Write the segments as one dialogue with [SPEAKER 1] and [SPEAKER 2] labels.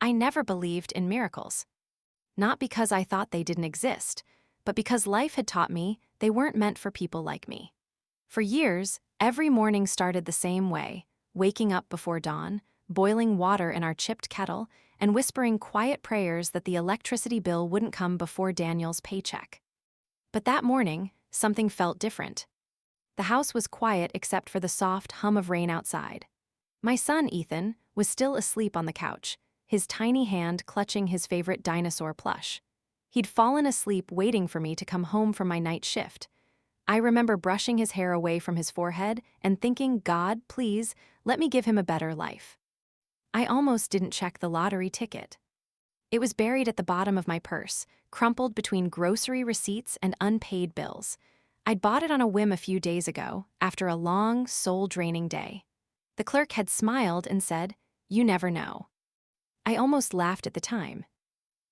[SPEAKER 1] I never believed in miracles. Not because I thought they didn't exist, but because life had taught me they weren't meant for people like me. For years, every morning started the same way, waking up before dawn, boiling water in our chipped kettle, and whispering quiet prayers that the electricity bill wouldn't come before Daniel's paycheck. But that morning, something felt different. The house was quiet except for the soft hum of rain outside. My son, Ethan, was still asleep on the couch, his tiny hand clutching his favorite dinosaur plush. He'd fallen asleep waiting for me to come home from my night shift. I remember brushing his hair away from his forehead and thinking, God, please, let me give him a better life. I almost didn't check the lottery ticket. It was buried at the bottom of my purse, crumpled between grocery receipts and unpaid bills. I'd bought it on a whim a few days ago, after a long, soul-draining day. The clerk had smiled and said, "You never know." I almost laughed at the time.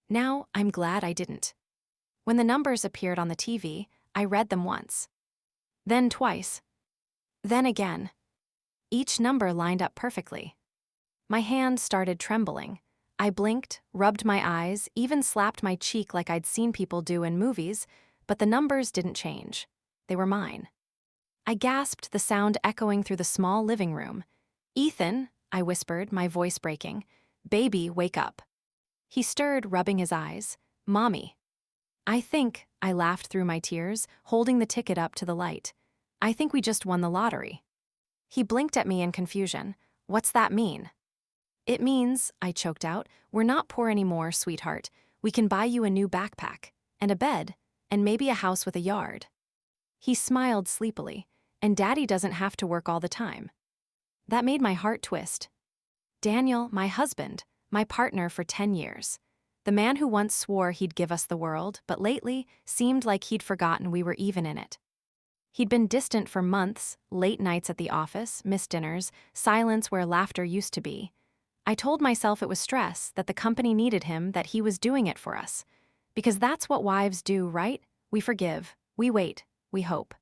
[SPEAKER 1] Now, I'm glad I didn't. When the numbers appeared on the TV, I read them once. Then twice. Then again. Each number lined up perfectly. My hand started trembling. I blinked, rubbed my eyes, even slapped my cheek like I'd seen people do in movies, but the numbers didn't change. They were mine. I gasped, the sound echoing through the small living room. "Ethan," I whispered, my voice breaking. "Baby, wake up." He stirred, rubbing his eyes. "Mommy." I laughed through my tears, holding the ticket up to the light. "I think we just won the lottery." He blinked at me in confusion. "What's that mean?" "It means," I choked out, "we're not poor anymore, sweetheart. We can buy you a new backpack, and a bed, and maybe a house with a yard." He smiled sleepily, "And Daddy doesn't have to work all the time." That made my heart twist. Daniel, my husband, my partner for 10 years. The man who once swore he'd give us the world, but lately seemed like he'd forgotten we were even in it. He'd been distant for months, late nights at the office, missed dinners, silence where laughter used to be. I told myself it was stress, that the company needed him, that he was doing it for us. Because that's what wives do, right? We forgive, we wait, we hope.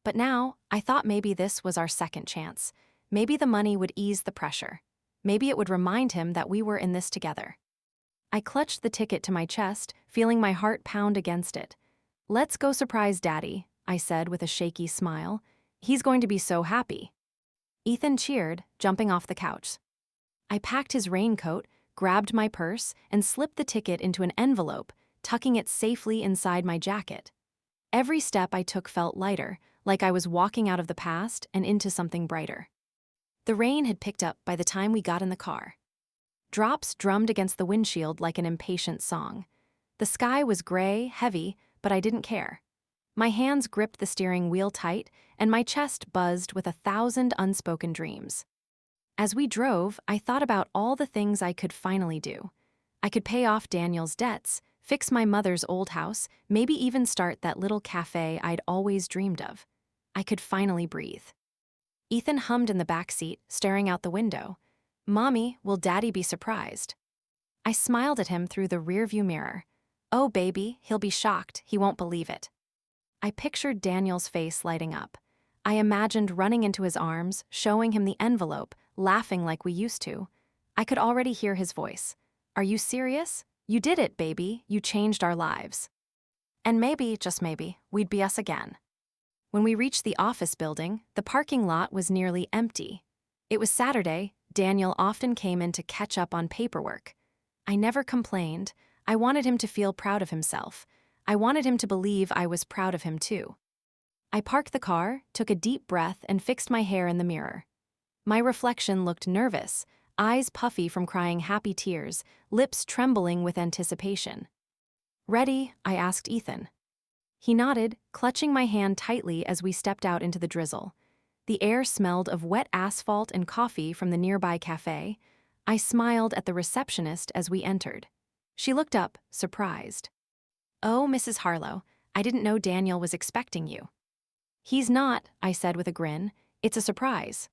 [SPEAKER 1] But now, I thought maybe this was our second chance. Maybe the money would ease the pressure. Maybe it would remind him that we were in this together. I clutched the ticket to my chest, feeling my heart pound against it. "Let's go surprise Daddy," I said with a shaky smile. "He's going to be so happy." Ethan cheered, jumping off the couch. I packed his raincoat, grabbed my purse, and slipped the ticket into an envelope, tucking it safely inside my jacket. Every step I took felt lighter, like I was walking out of the past and into something brighter. The rain had picked up by the time we got in the car. Drops drummed against the windshield like an impatient song. The sky was gray, heavy, but I didn't care. My hands gripped the steering wheel tight, and my chest buzzed with 1,000 unspoken dreams. As we drove, I thought about all the things I could finally do. I could pay off Daniel's debts, fix my mother's old house, maybe even start that little cafe I'd always dreamed of. I could finally breathe. Ethan hummed in the back seat, staring out the window. "Mommy, will Daddy be surprised?" I smiled at him through the rearview mirror. "Oh, baby, he'll be shocked. He won't believe it." I pictured Daniel's face lighting up. I imagined running into his arms, showing him the envelope, laughing like we used to. I could already hear his voice. "Are you serious? You did it, baby. You changed our lives." And maybe, just maybe, we'd be us again. When we reached the office building, the parking lot was nearly empty. It was Saturday. Daniel often came in to catch up on paperwork. I never complained. I wanted him to feel proud of himself. I wanted him to believe I was proud of him too. I parked the car, took a deep breath, and fixed my hair in the mirror. My reflection looked nervous, eyes puffy from crying happy tears, lips trembling with anticipation. "Ready?" I asked Ethan. He nodded, clutching my hand tightly as we stepped out into the drizzle. The air smelled of wet asphalt and coffee from the nearby cafe. I smiled at the receptionist as we entered. She looked up, surprised. "Oh, Mrs. Harlow, I didn't know Daniel was expecting you." "He's not," I said with a grin. "It's a surprise."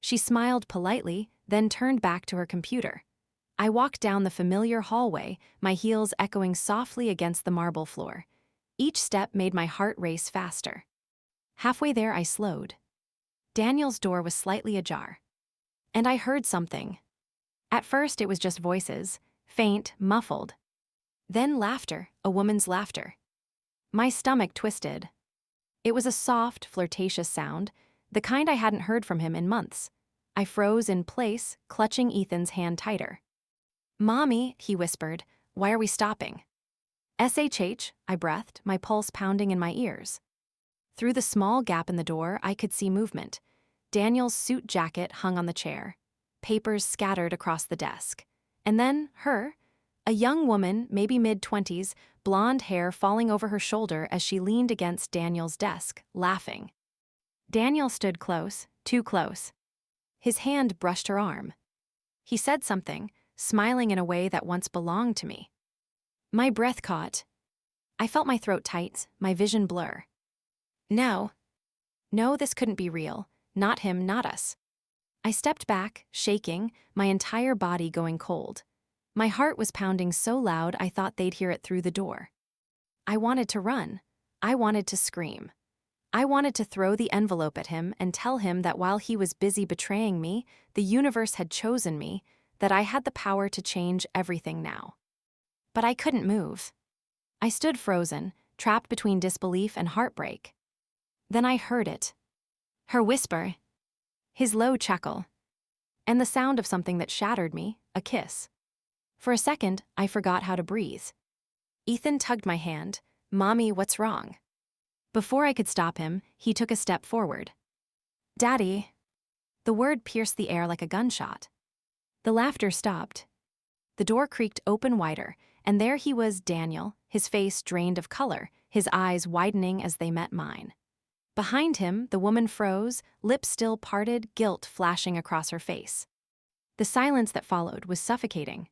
[SPEAKER 1] She smiled politely, then turned back to her computer. I walked down the familiar hallway, my heels echoing softly against the marble floor. Each step made my heart race faster. Halfway there, I slowed. Daniel's door was slightly ajar. And I heard something. At first, it was just voices, faint, muffled. Then laughter, a woman's laughter. My stomach twisted. It was a soft, flirtatious sound, the kind I hadn't heard from him in months. I froze in place, clutching Ethan's hand tighter. "Mommy," he whispered, "why are we stopping?" "SHH," I breathed, my pulse pounding in my ears. Through the small gap in the door, I could see movement. Daniel's suit jacket hung on the chair, papers scattered across the desk. And then her, a young woman, maybe mid-20s, blonde hair falling over her shoulder as she leaned against Daniel's desk, laughing. Daniel stood close, too close. His hand brushed her arm. He said something, smiling in a way that once belonged to me. My breath caught. I felt my throat tight, my vision blur. No. No, this couldn't be real. Not him, not us. I stepped back, shaking, my entire body going cold. My heart was pounding so loud I thought they'd hear it through the door. I wanted to run. I wanted to scream. I wanted to throw the envelope at him and tell him that while he was busy betraying me, the universe had chosen me, that I had the power to change everything now. But I couldn't move. I stood frozen, trapped between disbelief and heartbreak. Then I heard it. Her whisper. His low chuckle. And the sound of something that shattered me, a kiss. For a second, I forgot how to breathe. Ethan tugged my hand. "Mommy, what's wrong?" Before I could stop him, he took a step forward. "Daddy." The word pierced the air like a gunshot. The laughter stopped. The door creaked open wider, and there he was, Daniel, his face drained of color, his eyes widening as they met mine. Behind him, the woman froze, lips still parted, guilt flashing across her face. The silence that followed was suffocating.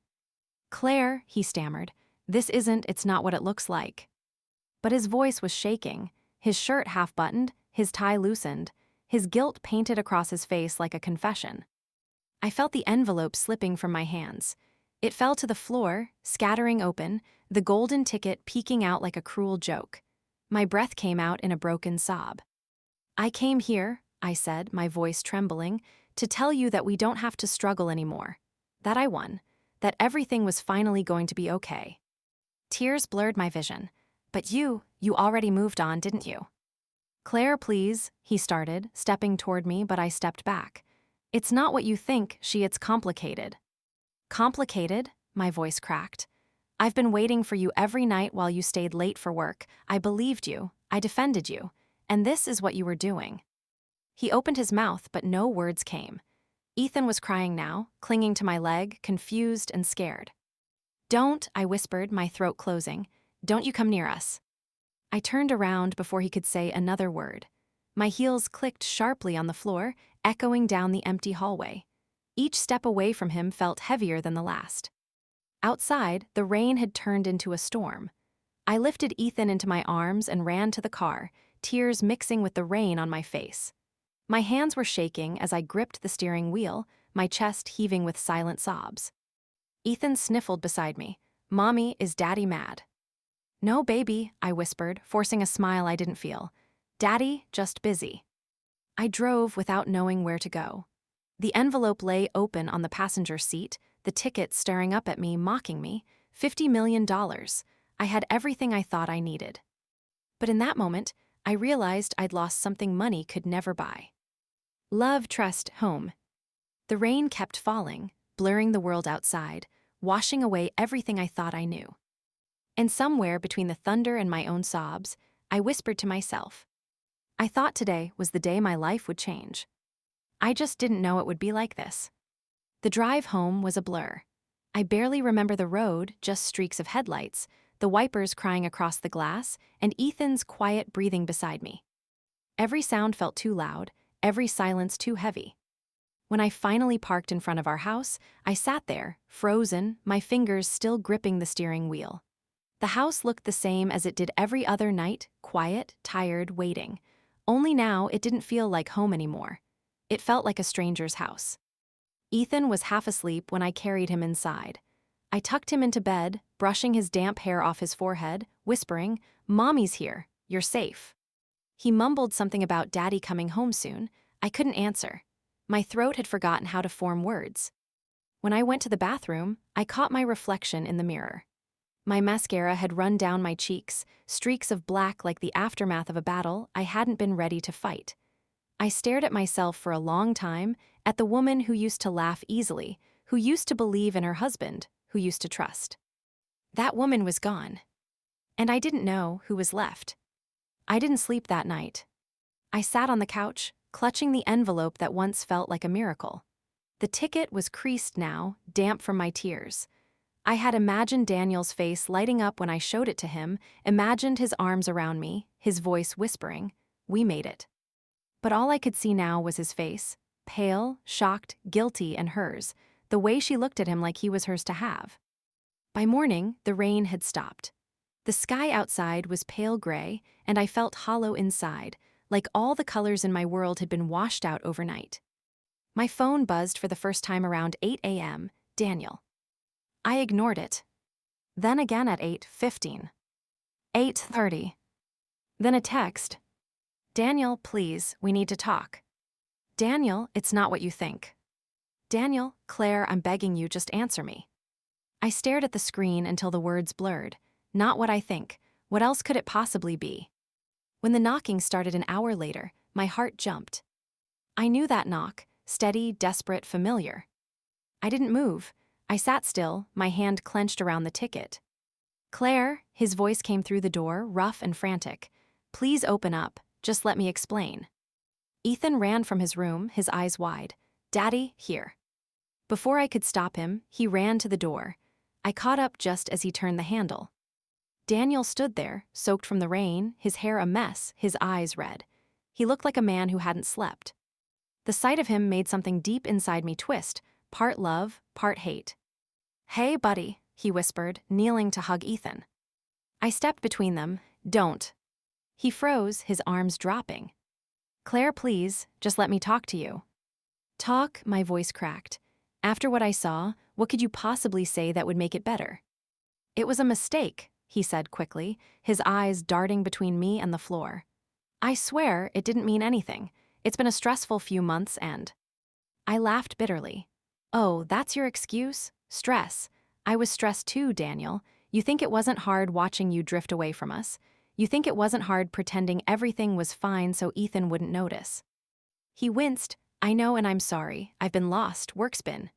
[SPEAKER 1] "Claire," he stammered, it's not what it looks like." But his voice was shaking, his shirt half-buttoned, his tie loosened, his guilt painted across his face like a confession. I felt the envelope slipping from my hands. It fell to the floor, scattering open, the golden ticket peeking out like a cruel joke. My breath came out in a broken sob. "I came here," I said, my voice trembling, "to tell you that we don't have to struggle anymore. That I won. That everything was finally going to be okay." Tears blurred my vision. "But you already moved on, didn't you?" "Claire, please," he started, stepping toward me, but I stepped back. "It's not what you think, it's complicated." "Complicated?" My voice cracked. "I've been waiting for you every night while you stayed late for work. I believed you. I defended you. And this is what you were doing." He opened his mouth, but no words came. Ethan was crying now, clinging to my leg, confused and scared. "Don't," I whispered, my throat closing. "Don't you come near us." I turned around before he could say another word. My heels clicked sharply on the floor, echoing down the empty hallway. Each step away from him felt heavier than the last. Outside, the rain had turned into a storm. I lifted Ethan into my arms and ran to the car, tears mixing with the rain on my face. My hands were shaking as I gripped the steering wheel, my chest heaving with silent sobs. Ethan sniffled beside me. "Mommy, is Daddy mad?" "No, baby," I whispered, forcing a smile I didn't feel. "Daddy, just busy." I drove without knowing where to go. The envelope lay open on the passenger seat, the ticket staring up at me, mocking me. $50 million. I had everything I thought I needed. But in that moment, I realized I'd lost something money could never buy. Love, trust, home. The rain kept falling, blurring the world outside, washing away everything I thought I knew. And somewhere between the thunder and my own sobs, I whispered to myself, I thought today was the day my life would change. I just didn't know it would be like this. The drive home was a blur. I barely remember the road, just streaks of headlights, the wipers crying across the glass, and Ethan's quiet breathing beside me. Every sound felt too loud, every silence too heavy. When I finally parked in front of our house, I sat there, frozen, my fingers still gripping the steering wheel. The house looked the same as it did every other night, quiet, tired, waiting. Only now it didn't feel like home anymore. It felt like a stranger's house. Ethan was half asleep when I carried him inside. I tucked him into bed, brushing his damp hair off his forehead, whispering, "Mommy's here, you're safe." He mumbled something about Daddy coming home soon. I couldn't answer. My throat had forgotten how to form words. When I went to the bathroom, I caught my reflection in the mirror. My mascara had run down my cheeks, streaks of black like the aftermath of a battle I hadn't been ready to fight. I stared at myself for a long time, at the woman who used to laugh easily, who used to believe in her husband, who used to trust. That woman was gone. And I didn't know who was left. I didn't sleep that night. I sat on the couch, clutching the envelope that once felt like a miracle. The ticket was creased now, damp from my tears. I had imagined Daniel's face lighting up when I showed it to him, imagined his arms around me, his voice whispering, "We made it." But all I could see now was his face, pale, shocked, guilty, and hers, the way she looked at him like he was hers to have. By morning, the rain had stopped. The sky outside was pale gray, and I felt hollow inside, like all the colors in my world had been washed out overnight. My phone buzzed for the first time around 8 a.m., Daniel. I ignored it. Then again at 8:15. 8:30. Then a text. "Daniel, please, we need to talk." "Daniel, it's not what you think." "Daniel, Claire, I'm begging you, just answer me." I stared at the screen until the words blurred. Not what I think. What else could it possibly be? When the knocking started an hour later, my heart jumped. I knew that knock, steady, desperate, familiar. I didn't move. I sat still, my hand clenched around the ticket. "Claire," his voice came through the door, rough and frantic. "Please open up. Just let me explain." Ethan ran from his room, his eyes wide. "Daddy, here." Before I could stop him, he ran to the door. I caught up just as he turned the handle. Daniel stood there, soaked from the rain, his hair a mess, his eyes red. He looked like a man who hadn't slept. The sight of him made something deep inside me twist, part love, part hate. "Hey, buddy," he whispered, kneeling to hug Ethan. I stepped between them. "Don't." He froze, his arms dropping. "Claire, please, just let me talk to you." "Talk," my voice cracked. "After what I saw, what could you possibly say that would make it better?" "It was a mistake," he said quickly, his eyes darting between me and the floor. "I swear it didn't mean anything. It's been a stressful few months and—" I laughed bitterly. "Oh, that's your excuse? Stress. I was stressed too, Daniel. You think it wasn't hard watching you drift away from us? You think it wasn't hard pretending everything was fine so Ethan wouldn't notice?" He winced. "I know, and I'm sorry. I've been lost. Work's been—"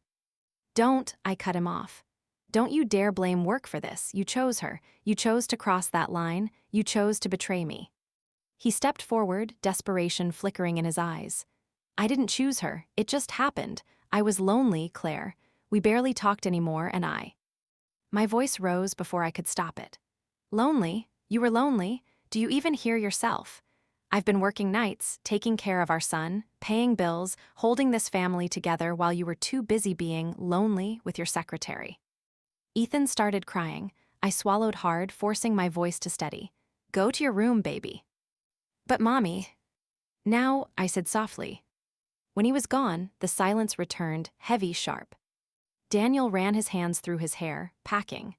[SPEAKER 1] "Don't," I cut him off. "Don't you dare blame work for this. You chose her. You chose to cross that line. You chose to betray me." He stepped forward, desperation flickering in his eyes. "I didn't choose her. It just happened. I was lonely, Claire. We barely talked anymore, and I—" My voice rose before I could stop it. "Lonely? You were lonely? Do you even hear yourself? I've been working nights, taking care of our son, paying bills, holding this family together while you were too busy being lonely with your secretary." Ethan started crying. I swallowed hard, forcing my voice to steady. "Go to your room, baby." "But Mommy—" "Now," I said softly. When he was gone, the silence returned, heavy, sharp. Daniel ran his hands through his hair, packing.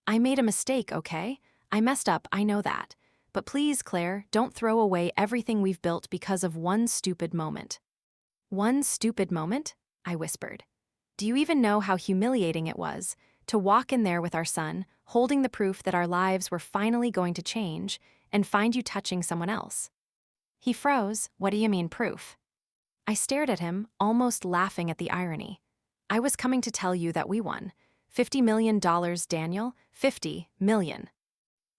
[SPEAKER 1] "I made a mistake, okay? I messed up, I know that. But please, Claire, don't throw away everything we've built because of one stupid moment." "One stupid moment?" I whispered. "Do you even know how humiliating it was to walk in there with our son, holding the proof that our lives were finally going to change, and find you touching someone else?" He froze. "What do you mean, proof?" I stared at him, almost laughing at the irony. "I was coming to tell you that we won. $50 million, Daniel. 50 million.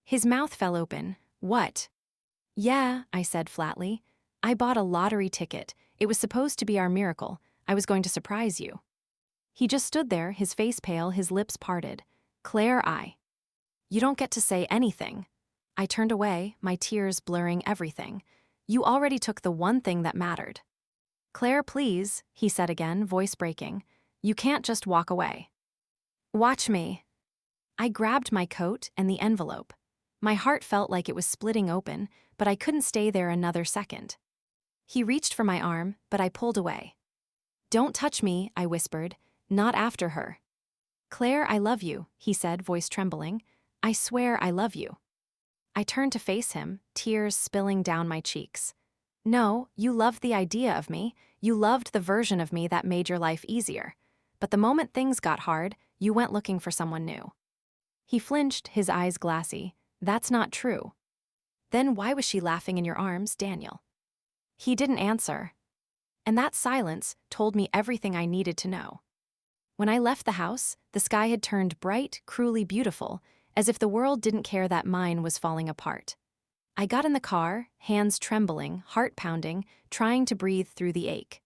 [SPEAKER 1] His mouth fell open. "What?" "Yeah," I said flatly. "I bought a lottery ticket. It was supposed to be our miracle. I was going to surprise you." He just stood there, his face pale, his lips parted. "Claire, You don't get to say anything." I turned away, my tears blurring everything. "You already took the one thing that mattered." "Claire, please," he said again, voice breaking. "You can't just walk away." "Watch me." I grabbed my coat and the envelope. My heart felt like it was splitting open, but I couldn't stay there another second. He reached for my arm, but I pulled away. "Don't touch me," I whispered. "Not after her." "Claire, I love you," he said, voice trembling. "I swear I love you." I turned to face him, tears spilling down my cheeks. "No, you loved the idea of me. You loved the version of me that made your life easier. But the moment things got hard, you went looking for someone new. He flinched, his eyes glassy. That's not true. Then why was she laughing in your arms, Daniel? He didn't answer. And that silence told me everything I needed to know. When I left the house, the sky had turned bright, cruelly beautiful, as if the world didn't care that mine was falling apart. I got in the car, hands trembling, heart pounding, trying to breathe through the ache.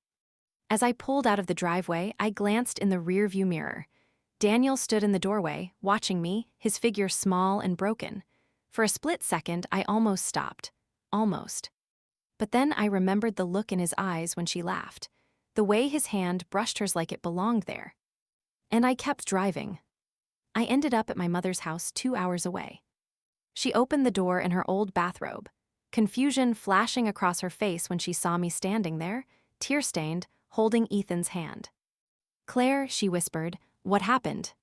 [SPEAKER 1] As I pulled out of the driveway, I glanced in the rearview mirror. Daniel stood in the doorway, watching me, his figure small and broken. For a split second, I almost stopped. Almost. But then I remembered the look in his eyes when she laughed, the way his hand brushed hers like it belonged there. And I kept driving. I ended up at my mother's house 2 hours away. She opened the door in her old bathrobe, confusion flashing across her face when she saw me standing there, tear-stained, holding Ethan's hand. "Claire," she whispered, "what happened?"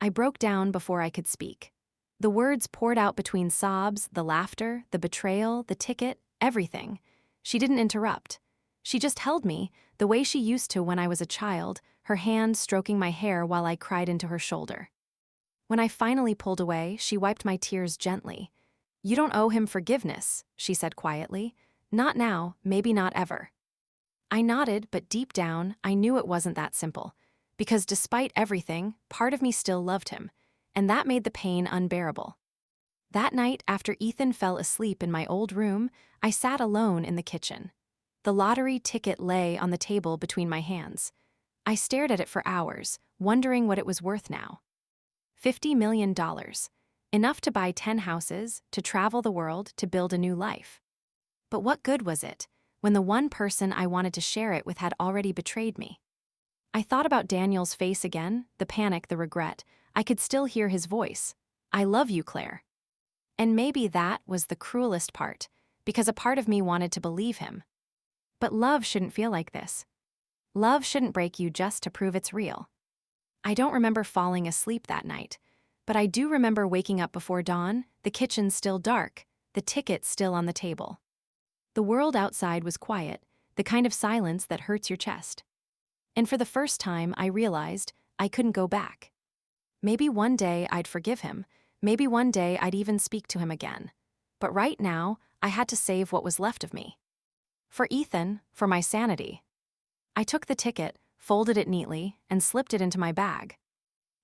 [SPEAKER 1] I broke down before I could speak. The words poured out between sobs, the laughter, the betrayal, the ticket, everything. She didn't interrupt. She just held me, the way she used to when I was a child, her hand stroking my hair while I cried into her shoulder. When I finally pulled away, she wiped my tears gently. "You don't owe him forgiveness," she said quietly. "Not now, maybe not ever." I nodded, but deep down, I knew it wasn't that simple. Because despite everything, part of me still loved him, and that made the pain unbearable. That night, after Ethan fell asleep in my old room, I sat alone in the kitchen. The lottery ticket lay on the table between my hands. I stared at it for hours, wondering what it was worth now. $50 million. Enough to buy 10 houses, to travel the world, to build a new life. But what good was it, when the one person I wanted to share it with had already betrayed me? I thought about Daniel's face again, the panic, the regret. I could still hear his voice. "I love you, Claire." And maybe that was the cruelest part, because a part of me wanted to believe him. But love shouldn't feel like this. Love shouldn't break you just to prove it's real. I don't remember falling asleep that night, but I do remember waking up before dawn, the kitchen still dark, the ticket still on the table. The world outside was quiet, the kind of silence that hurts your chest. And for the first time, I realized I couldn't go back. Maybe one day I'd forgive him, maybe one day I'd even speak to him again. But right now, I had to save what was left of me. For Ethan, for my sanity. I took the ticket, folded it neatly, and slipped it into my bag.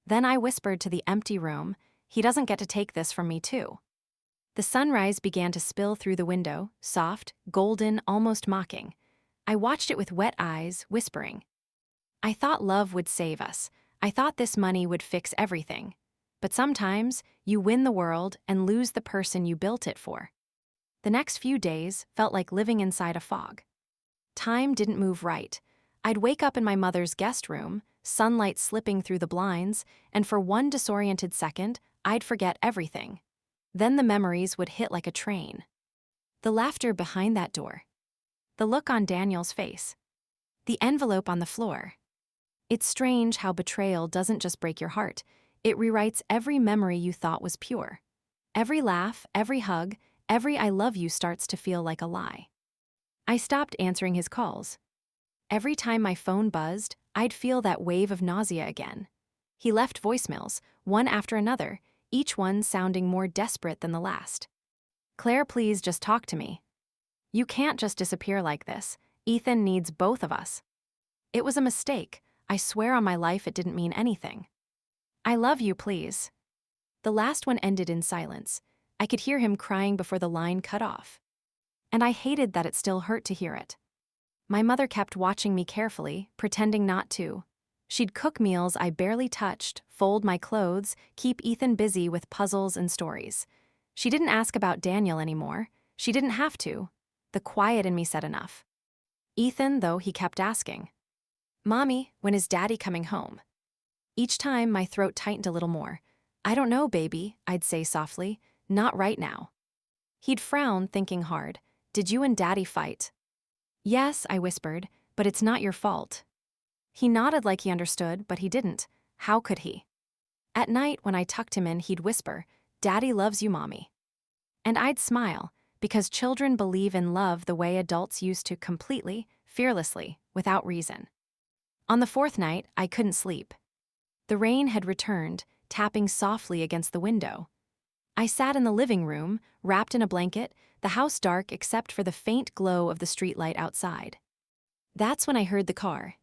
[SPEAKER 1] Then I whispered to the empty room, "He doesn't get to take this from me too." The sunrise began to spill through the window, soft, golden, almost mocking. I watched it with wet eyes, whispering. I thought love would save us. I thought this money would fix everything. But sometimes, you win the world and lose the person you built it for. The next few days felt like living inside a fog. Time didn't move right. I'd wake up in my mother's guest room, sunlight slipping through the blinds, and for one disoriented second, I'd forget everything. Then the memories would hit like a train. The laughter behind that door. The look on Daniel's face. The envelope on the floor. It's strange how betrayal doesn't just break your heart, it rewrites every memory you thought was pure. Every laugh, every hug, every "I love you" starts to feel like a lie. I stopped answering his calls. Every time my phone buzzed, I'd feel that wave of nausea again. He left voicemails, one after another, each one sounding more desperate than the last. "Claire, please just talk to me. You can't just disappear like this. Ethan needs both of us." It was a mistake. I swear on my life it didn't mean anything. "I love you, please." The last one ended in silence. I could hear him crying before the line cut off. And I hated that it still hurt to hear it. My mother kept watching me carefully, pretending not to. She'd cook meals I barely touched, fold my clothes, keep Ethan busy with puzzles and stories. She didn't ask about Daniel anymore. She didn't have to. The quiet in me said enough. Ethan, though, he kept asking. "Mommy, when is Daddy coming home?" Each time, my throat tightened a little more. "I don't know, baby," I'd say softly. "Not right now." He'd frown, thinking hard. "Did you and Daddy fight?" "Yes," I whispered, "but it's not your fault." He nodded like he understood, but he didn't. How could he? At night, when I tucked him in, he'd whisper, "Daddy loves you, Mommy." And I'd smile, because children believe in love the way adults used to, completely, fearlessly, without reason. On the fourth night, I couldn't sleep. The rain had returned, tapping softly against the window. I sat in the living room, wrapped in a blanket, the house dark except for the faint glow of the streetlight outside. That's when I heard the car.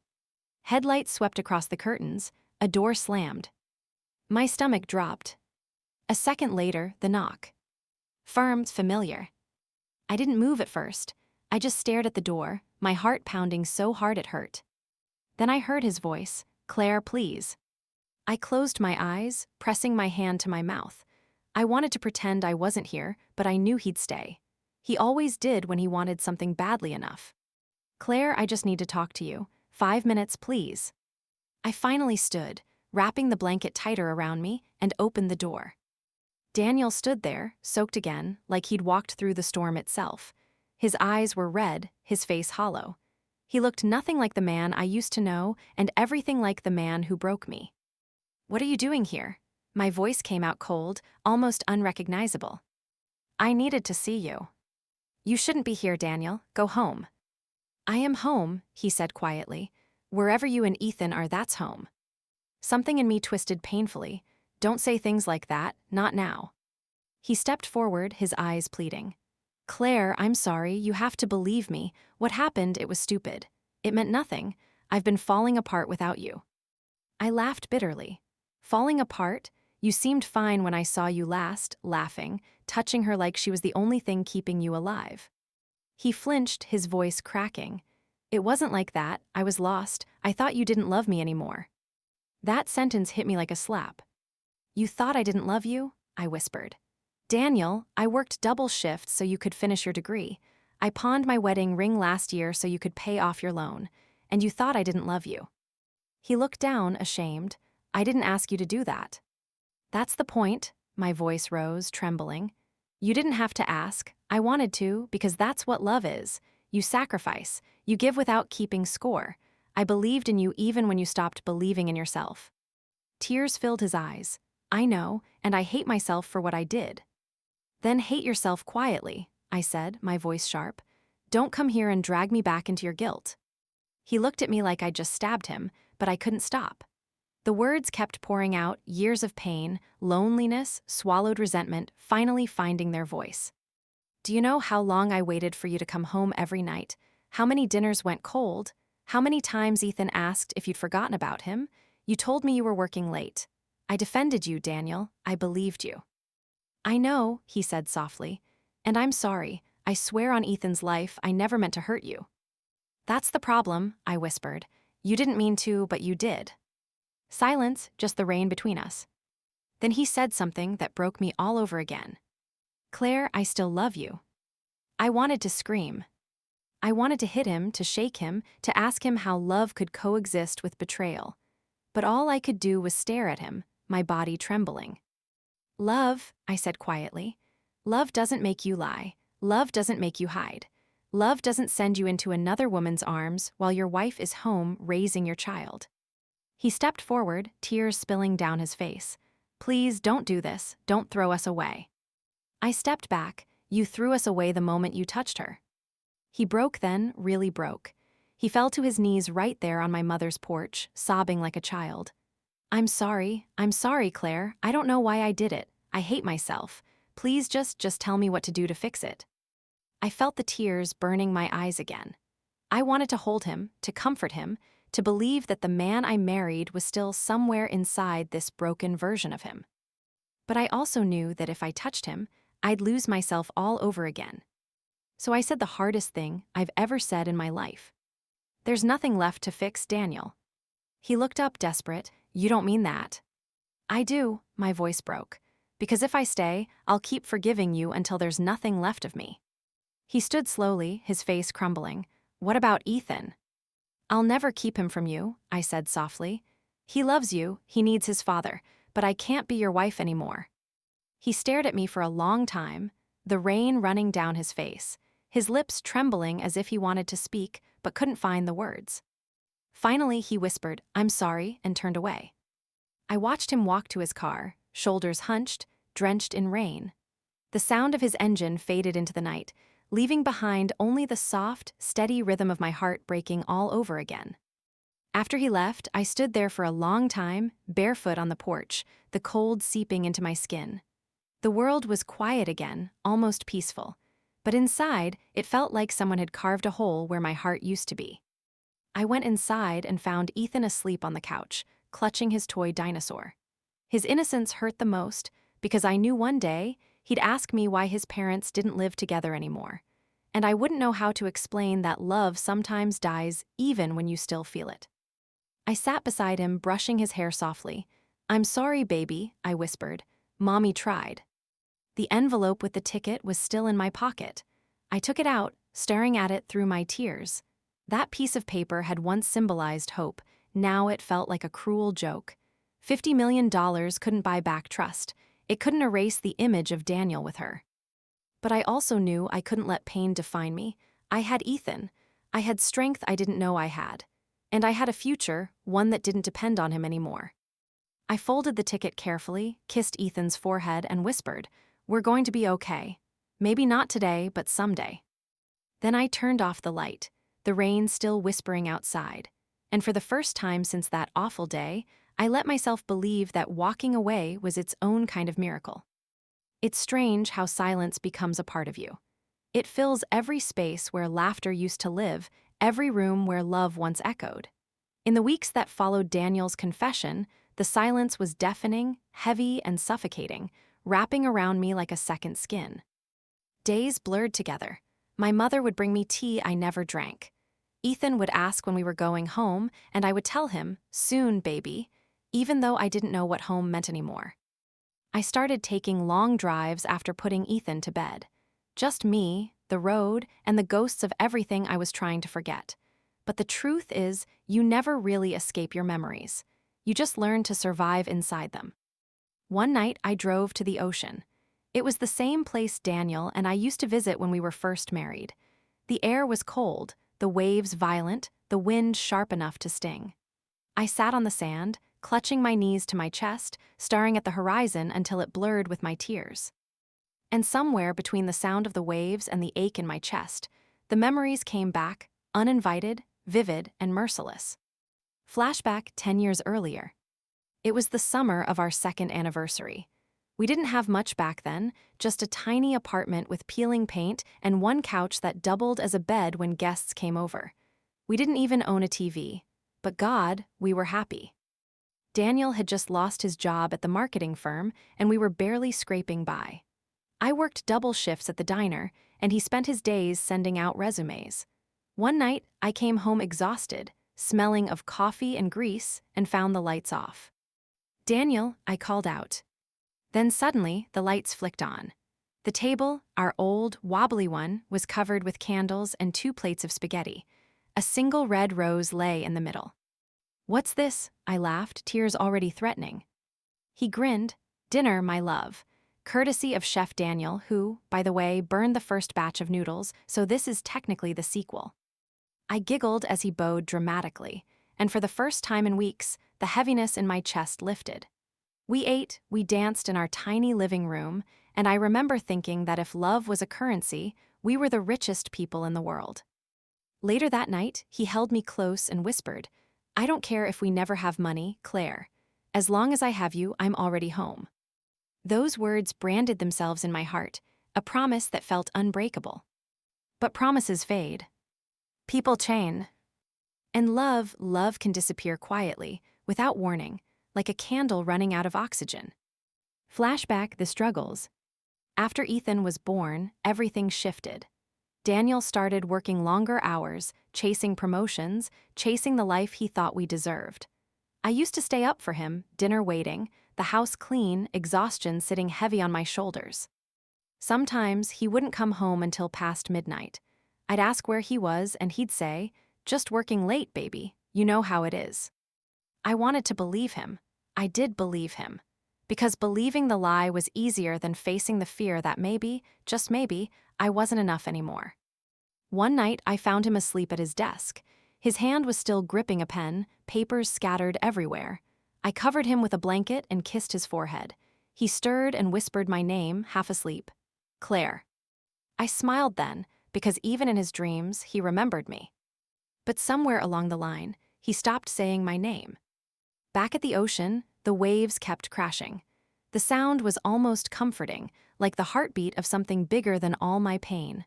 [SPEAKER 1] Headlights swept across the curtains, a door slammed. My stomach dropped. A second later, the knock. Firm, familiar. I didn't move at first. I just stared at the door, my heart pounding so hard it hurt. Then I heard his voice, "Claire, please." I closed my eyes, pressing my hand to my mouth. I wanted to pretend I wasn't here, but I knew he'd stay. He always did when he wanted something badly enough. "Claire, I just need to talk to you. 5 minutes, please." I finally stood, wrapping the blanket tighter around me, and opened the door. Daniel stood there, soaked again, like he'd walked through the storm itself. His eyes were red, his face hollow. He looked nothing like the man I used to know and everything like the man who broke me. "What are you doing here?" My voice came out cold, almost unrecognizable. "I needed to see you." "You shouldn't be here, Daniel. Go home." "I am home," he said quietly. "Wherever you and Ethan are, that's home." Something in me twisted painfully. "Don't say things like that, not now." He stepped forward, his eyes pleading. "Claire, I'm sorry, you have to believe me. What happened, it was stupid. It meant nothing. I've been falling apart without you." I laughed bitterly. "Falling apart? You seemed fine when I saw you last," laughing, touching her like she was the only thing keeping you alive. He flinched, his voice cracking. "It wasn't like that. I was lost. I thought you didn't love me anymore." That sentence hit me like a slap. "You thought I didn't love you?" I whispered. "Daniel, I worked double shifts so you could finish your degree. I pawned my wedding ring last year so you could pay off your loan. And you thought I didn't love you." He looked down, ashamed. "I didn't ask you to do that." "That's the point." My voice rose, trembling. "You didn't have to ask. I wanted to, because that's what love is. You sacrifice. You give without keeping score. I believed in you even when you stopped believing in yourself." Tears filled his eyes. "I know, and I hate myself for what I did." "Then hate yourself quietly," I said, my voice sharp. "Don't come here and drag me back into your guilt." He looked at me like I'd just stabbed him, but I couldn't stop. The words kept pouring out, years of pain, loneliness, swallowed resentment, finally finding their voice. "Do you know how long I waited for you to come home every night? How many dinners went cold? How many times Ethan asked if you'd forgotten about him? You told me you were working late. I defended you, Daniel. I believed you." "I know," he said softly. "And I'm sorry. I swear on Ethan's life, I never meant to hurt you." "That's the problem," I whispered. "You didn't mean to, but you did." Silence, just the rain between us. Then he said something that broke me all over again. "Claire, I still love you." I wanted to scream. I wanted to hit him, to shake him, to ask him how love could coexist with betrayal. But all I could do was stare at him, my body trembling. "Love," I said quietly. "Love doesn't make you lie. Love doesn't make you hide. Love doesn't send you into another woman's arms while your wife is home raising your child." He stepped forward, tears spilling down his face. "Please don't do this. Don't throw us away." I stepped back. "You threw us away the moment you touched her." He broke then, really broke. He fell to his knees right there on my mother's porch, sobbing like a child. I'm sorry, Claire. I don't know why I did it. I hate myself. Please just tell me what to do to fix it." I felt the tears burning my eyes again. I wanted to hold him, to comfort him, to believe that the man I married was still somewhere inside this broken version of him. But I also knew that if I touched him, I'd lose myself all over again. So I said the hardest thing I've ever said in my life. "There's nothing left to fix, Daniel." He looked up desperate. "You don't mean that." "I do," my voice broke. "Because if I stay, I'll keep forgiving you until there's nothing left of me." He stood slowly, his face crumbling. "What about Ethan?" "I'll never keep him from you," I said softly. "He loves you, he needs his father, but I can't be your wife anymore." He stared at me for a long time, the rain running down his face, his lips trembling as if he wanted to speak but couldn't find the words. Finally, he whispered, "I'm sorry," and turned away. I watched him walk to his car, shoulders hunched, drenched in rain. The sound of his engine faded into the night, leaving behind only the soft, steady rhythm of my heart breaking all over again. After he left, I stood there for a long time, barefoot on the porch, the cold seeping into my skin. The world was quiet again, almost peaceful. But inside, it felt like someone had carved a hole where my heart used to be. I went inside and found Ethan asleep on the couch, clutching his toy dinosaur. His innocence hurt the most because I knew one day he'd ask me why his parents didn't live together anymore. And I wouldn't know how to explain that love sometimes dies even when you still feel it. I sat beside him, brushing his hair softly. "I'm sorry, baby," I whispered. "Mommy tried." The envelope with the ticket was still in my pocket. I took it out, staring at it through my tears. That piece of paper had once symbolized hope. Now it felt like a cruel joke. $50 million couldn't buy back trust. It couldn't erase the image of Daniel with her. But I also knew I couldn't let pain define me. I had Ethan. I had strength I didn't know I had. And I had a future, one that didn't depend on him anymore. I folded the ticket carefully, kissed Ethan's forehead, and whispered, "We're going to be okay. Maybe not today, but someday." Then I turned off the light, the rain still whispering outside. And for the first time since that awful day, I let myself believe that walking away was its own kind of miracle. It's strange how silence becomes a part of you. It fills every space where laughter used to live, every room where love once echoed. In the weeks that followed Daniel's confession, the silence was deafening, heavy, and suffocating, wrapping around me like a second skin. Days blurred together. My mother would bring me tea I never drank. Ethan would ask when we were going home, and I would tell him, "Soon, baby," even though I didn't know what home meant anymore. I started taking long drives after putting Ethan to bed. Just me, the road, and the ghosts of everything I was trying to forget. But the truth is, you never really escape your memories. You just learn to survive inside them. One night, I drove to the ocean. It was the same place Daniel and I used to visit when we were first married. The air was cold, the waves violent, the wind sharp enough to sting. I sat on the sand, clutching my knees to my chest, staring at the horizon until it blurred with my tears. And somewhere between the sound of the waves and the ache in my chest, the memories came back, uninvited, vivid, and merciless. Flashback 10 years earlier. It was the summer of our second anniversary. We didn't have much back then, just a tiny apartment with peeling paint and one couch that doubled as a bed when guests came over. We didn't even own a TV. But God, we were happy. Daniel had just lost his job at the marketing firm, and we were barely scraping by. I worked double shifts at the diner, and he spent his days sending out resumes. One night, I came home exhausted, smelling of coffee and grease, and found the lights off. "Daniel," I called out. Then suddenly, the lights flicked on. The table, our old, wobbly one, was covered with candles and 2 plates of spaghetti. A single red rose lay in the middle. "What's this?" I laughed, tears already threatening. He grinned. "Dinner, my love. Courtesy of Chef Daniel, who, by the way, burned the first batch of noodles, so this is technically the sequel." I giggled as he bowed dramatically, and for the first time in weeks, the heaviness in my chest lifted. We ate, we danced in our tiny living room, and I remember thinking that if love was a currency, we were the richest people in the world. Later that night, he held me close and whispered, "I don't care if we never have money, Claire. As long as I have you, I'm already home." Those words branded themselves in my heart, a promise that felt unbreakable. But promises fade. People change. And love can disappear quietly, without warning, like a candle running out of oxygen. Flashback the struggles. After Ethan was born, everything shifted. Daniel started working longer hours, chasing promotions, chasing the life he thought we deserved. I used to stay up for him, dinner waiting, the house clean, exhaustion sitting heavy on my shoulders. Sometimes he wouldn't come home until past midnight. I'd ask where he was, and he'd say, "Just working late, baby. You know how it is." I wanted to believe him. I did believe him. Because believing the lie was easier than facing the fear that maybe, just maybe, I wasn't enough anymore. One night, I found him asleep at his desk. His hand was still gripping a pen, papers scattered everywhere. I covered him with a blanket and kissed his forehead. He stirred and whispered my name, half asleep. "Claire." I smiled then, because even in his dreams, he remembered me. But somewhere along the line, He stopped saying my name. Back at the ocean, the waves kept crashing. The sound was almost comforting, like the heartbeat of something bigger than all my pain.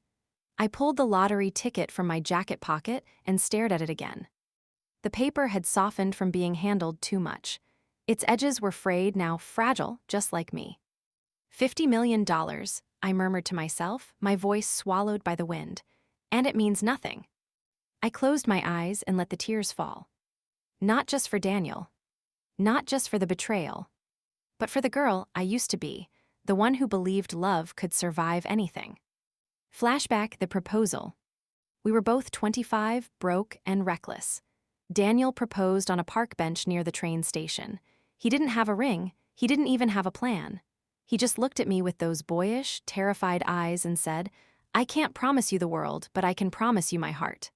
[SPEAKER 1] I pulled the lottery ticket from my jacket pocket and stared at it again. The paper had softened from being handled too much. Its edges were frayed, now fragile, just like me. $50 million, I murmured to myself, my voice swallowed by the wind. And it means nothing. I closed my eyes and let the tears fall. Not just for Daniel. Not just for the betrayal. But for the girl I used to be, the one who believed love could survive anything. Flashback: the proposal. We were both 25, broke, and reckless. Daniel proposed on a park bench near the train station. He didn't have a ring, he didn't even have a plan. He just looked at me with those boyish, terrified eyes and said, "I can't promise you the world, but I can promise you my heart."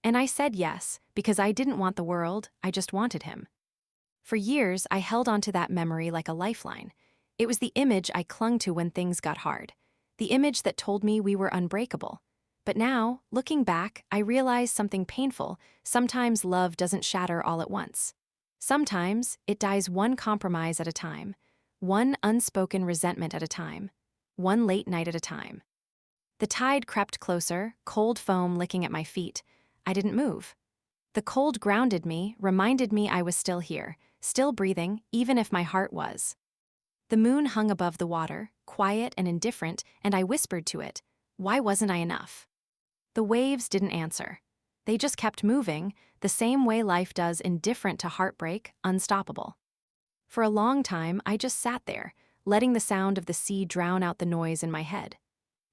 [SPEAKER 1] And I said yes, because I didn't want the world, I just wanted him. For years, I held onto that memory like a lifeline. It was the image I clung to when things got hard. The image that told me we were unbreakable. But now, looking back, I realize something painful. Sometimes love doesn't shatter all at once. Sometimes it dies one compromise at a time, one unspoken resentment at a time, one late night at a time. The tide crept closer, cold foam licking at my feet. I didn't move. The cold grounded me, reminded me I was still here, still breathing, even if my heart was. The moon hung above the water, quiet and indifferent, and I whispered to it, "Why wasn't I enough?" The waves didn't answer. They just kept moving, the same way life does, indifferent to heartbreak, unstoppable. For a long time, I just sat there, letting the sound of the sea drown out the noise in my head.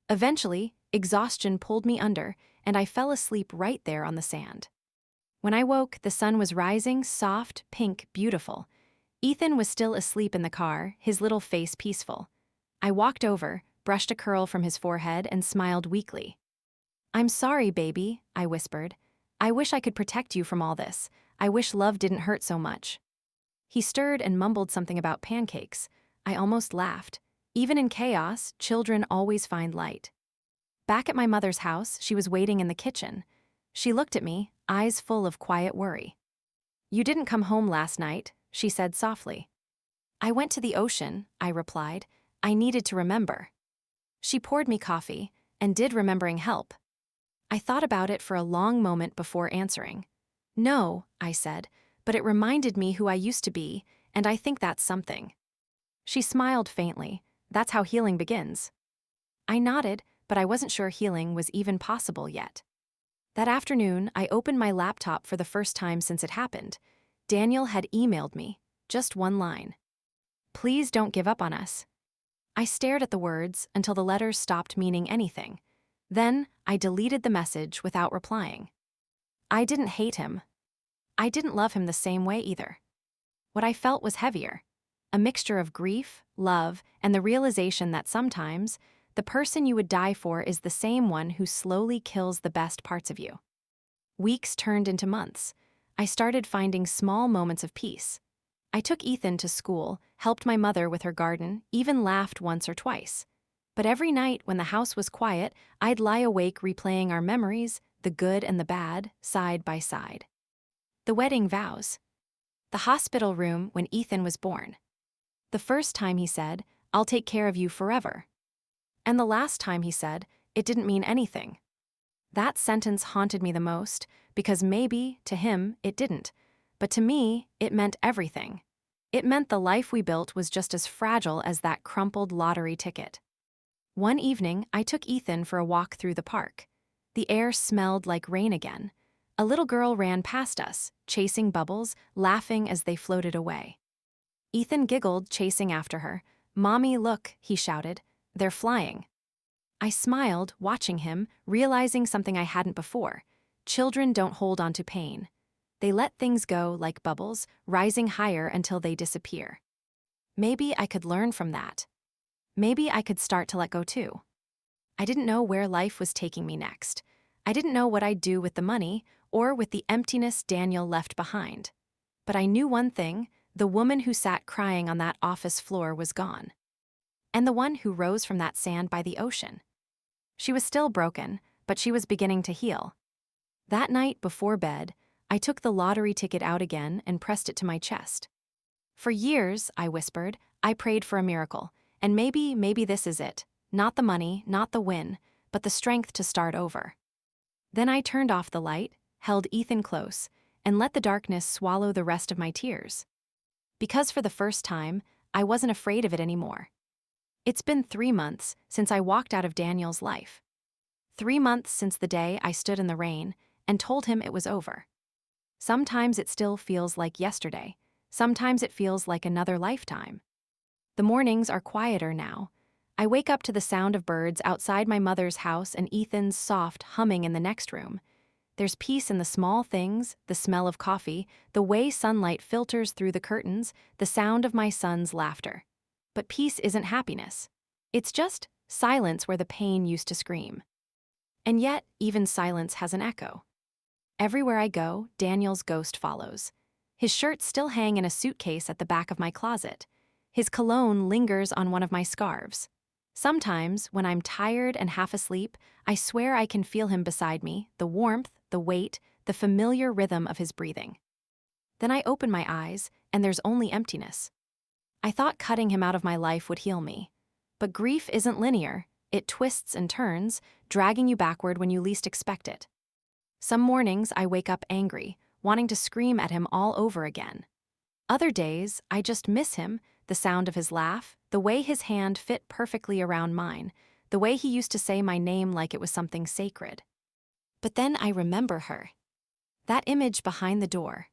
[SPEAKER 1] Eventually, exhaustion pulled me under, and I fell asleep right there on the sand. When I woke, the sun was rising, soft, pink, beautiful. Ethan was still asleep in the car, his little face peaceful. I walked over, brushed a curl from his forehead, and smiled weakly. "I'm sorry, baby," I whispered. "I wish I could protect you from all this. I wish love didn't hurt so much." He stirred and mumbled something about pancakes. I almost laughed. Even in chaos, children always find light. Back at my mother's house, she was waiting in the kitchen. She looked at me, eyes full of quiet worry. "You didn't come home last night," she said softly. "I went to the ocean," I replied. "I needed to remember." She poured me coffee, and did remembering help? I thought about it for a long moment before answering. "No," I said, "but it reminded me who I used to be, and I think that's something." She smiled faintly. "That's how healing begins." I nodded, but I wasn't sure healing was even possible yet. That afternoon, I opened my laptop for the first time since it happened. Daniel had emailed me, just one line. "Please don't give up on us." I stared at the words until the letters stopped meaning anything. Then, I deleted the message without replying. I didn't hate him. I didn't love him the same way either. What I felt was heavier. A mixture of grief, love, and the realization that sometimes, the person you would die for is the same one who slowly kills the best parts of you. Weeks turned into months. I started finding small moments of peace. I took Ethan to school, helped my mother with her garden, even laughed once or twice. But every night when the house was quiet, I'd lie awake replaying our memories, the good and the bad, side by side. The wedding vows. The hospital room when Ethan was born. The first time he said, "I'll take care of you forever." And the last time he said, "It didn't mean anything." That sentence haunted me the most, because maybe, to him, it didn't. But to me, it meant everything. It meant the life we built was just as fragile as that crumpled lottery ticket. One evening, I took Ethan for a walk through the park. The air smelled like rain again. A little girl ran past us, chasing bubbles, laughing as they floated away. Ethan giggled, chasing after her. "Mommy, look," he shouted. "They're flying." I smiled, watching him, realizing something I hadn't before. Children don't hold on to pain. They let things go like bubbles, rising higher until they disappear. Maybe I could learn from that. Maybe I could start to let go too. I didn't know where life was taking me next. I didn't know what I'd do with the money or with the emptiness Daniel left behind. But I knew one thing: the woman who sat crying on that office floor was gone. And the one who rose from that sand by the ocean. She was still broken, but she was beginning to heal. That night before bed, I took the lottery ticket out again and pressed it to my chest. For years, I whispered, I prayed for a miracle, and maybe this is it. Not the money, not the win, but the strength to start over. Then I turned off the light, held Ethan close, and let the darkness swallow the rest of my tears. Because for the first time, I wasn't afraid of it anymore. It's been 3 months since I walked out of Daniel's life. 3 months since the day I stood in the rain and told him it was over. Sometimes it still feels like yesterday. Sometimes it feels like another lifetime. The mornings are quieter now. I wake up to the sound of birds outside my mother's house and Ethan's soft humming in the next room. There's peace in the small things, the smell of coffee, the way sunlight filters through the curtains, the sound of my son's laughter. But peace isn't happiness. It's just silence where the pain used to scream. And yet, even silence has an echo. Everywhere I go, Daniel's ghost follows. His shirts still hang in a suitcase at the back of my closet. His cologne lingers on one of my scarves. Sometimes, when I'm tired and half asleep, I swear I can feel him beside me, the warmth, the weight, the familiar rhythm of his breathing. Then I open my eyes, and there's only emptiness. I thought cutting him out of my life would heal me. But grief isn't linear. It twists and turns, dragging you backward when you least expect it. Some mornings I wake up angry, wanting to scream at him all over again. Other days, I just miss him, the sound of his laugh, the way his hand fit perfectly around mine, the way he used to say my name like it was something sacred. But then I remember her. That image behind the door.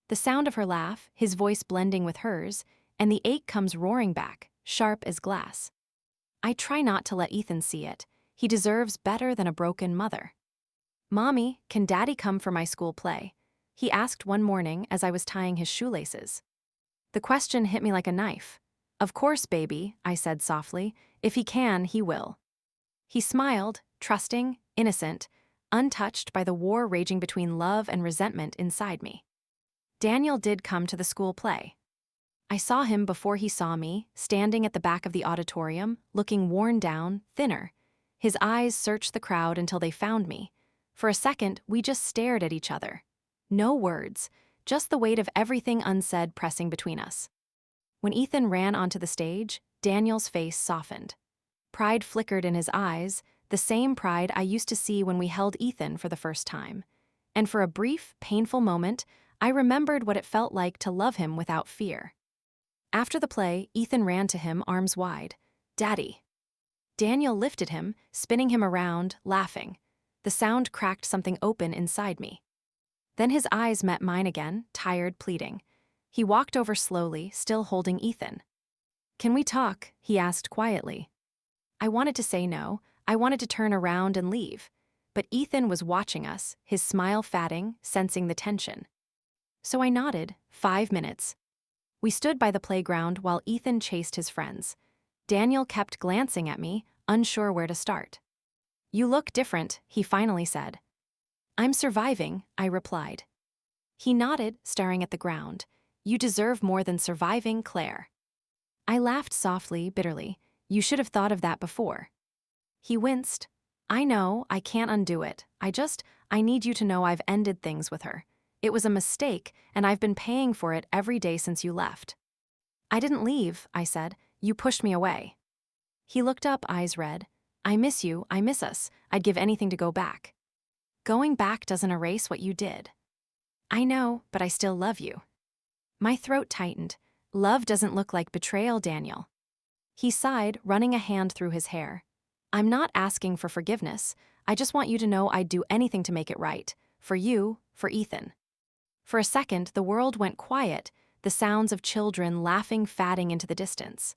[SPEAKER 1] The sound of her laugh, his voice blending with hers, and the ache comes roaring back, sharp as glass. I try not to let Ethan see it. He deserves better than a broken mother. "Mommy, can Daddy come for my school play?" he asked one morning as I was tying his shoelaces. The question hit me like a knife. "Of course, baby," I said softly. "If he can, he will." He smiled, trusting, innocent, untouched by the war raging between love and resentment inside me. Daniel did come to the school play. I saw him before he saw me, standing at the back of the auditorium, looking worn down, thinner. His eyes searched the crowd until they found me. For a second, we just stared at each other. No words, just the weight of everything unsaid pressing between us. When Ethan ran onto the stage, Daniel's face softened. Pride flickered in his eyes, the same pride I used to see when we held Ethan for the first time. And for a brief, painful moment, I remembered what it felt like to love him without fear. After the play, Ethan ran to him, arms wide. "Daddy." Daniel lifted him, spinning him around, laughing. The sound cracked something open inside me. Then his eyes met mine again, tired, pleading. He walked over slowly, still holding Ethan. "Can we talk?" he asked quietly. I wanted to say no. I wanted to turn around and leave. But Ethan was watching us, his smile fatting, sensing the tension. So I nodded. 5 minutes. We stood by the playground while Ethan chased his friends. Daniel kept glancing at me, unsure where to start. "You look different," he finally said. "I'm surviving," I replied. He nodded, staring at the ground. "You deserve more than surviving, Claire." I laughed softly, bitterly. "You should have thought of that before." He winced. "I know, I can't undo it. I need you to know I've ended things with her. It was a mistake, and I've been paying for it every day since you left." "I didn't leave," I said. "You pushed me away." He looked up, eyes red. "I miss you, I miss us. I'd give anything to go back." "Going back doesn't erase what you did." "I know, but I still love you." My throat tightened. "Love doesn't look like betrayal, Daniel." He sighed, running a hand through his hair. "I'm not asking for forgiveness. I just want you to know I'd do anything to make it right. For you, for Ethan." For a second, the world went quiet, the sounds of children laughing fatting into the distance.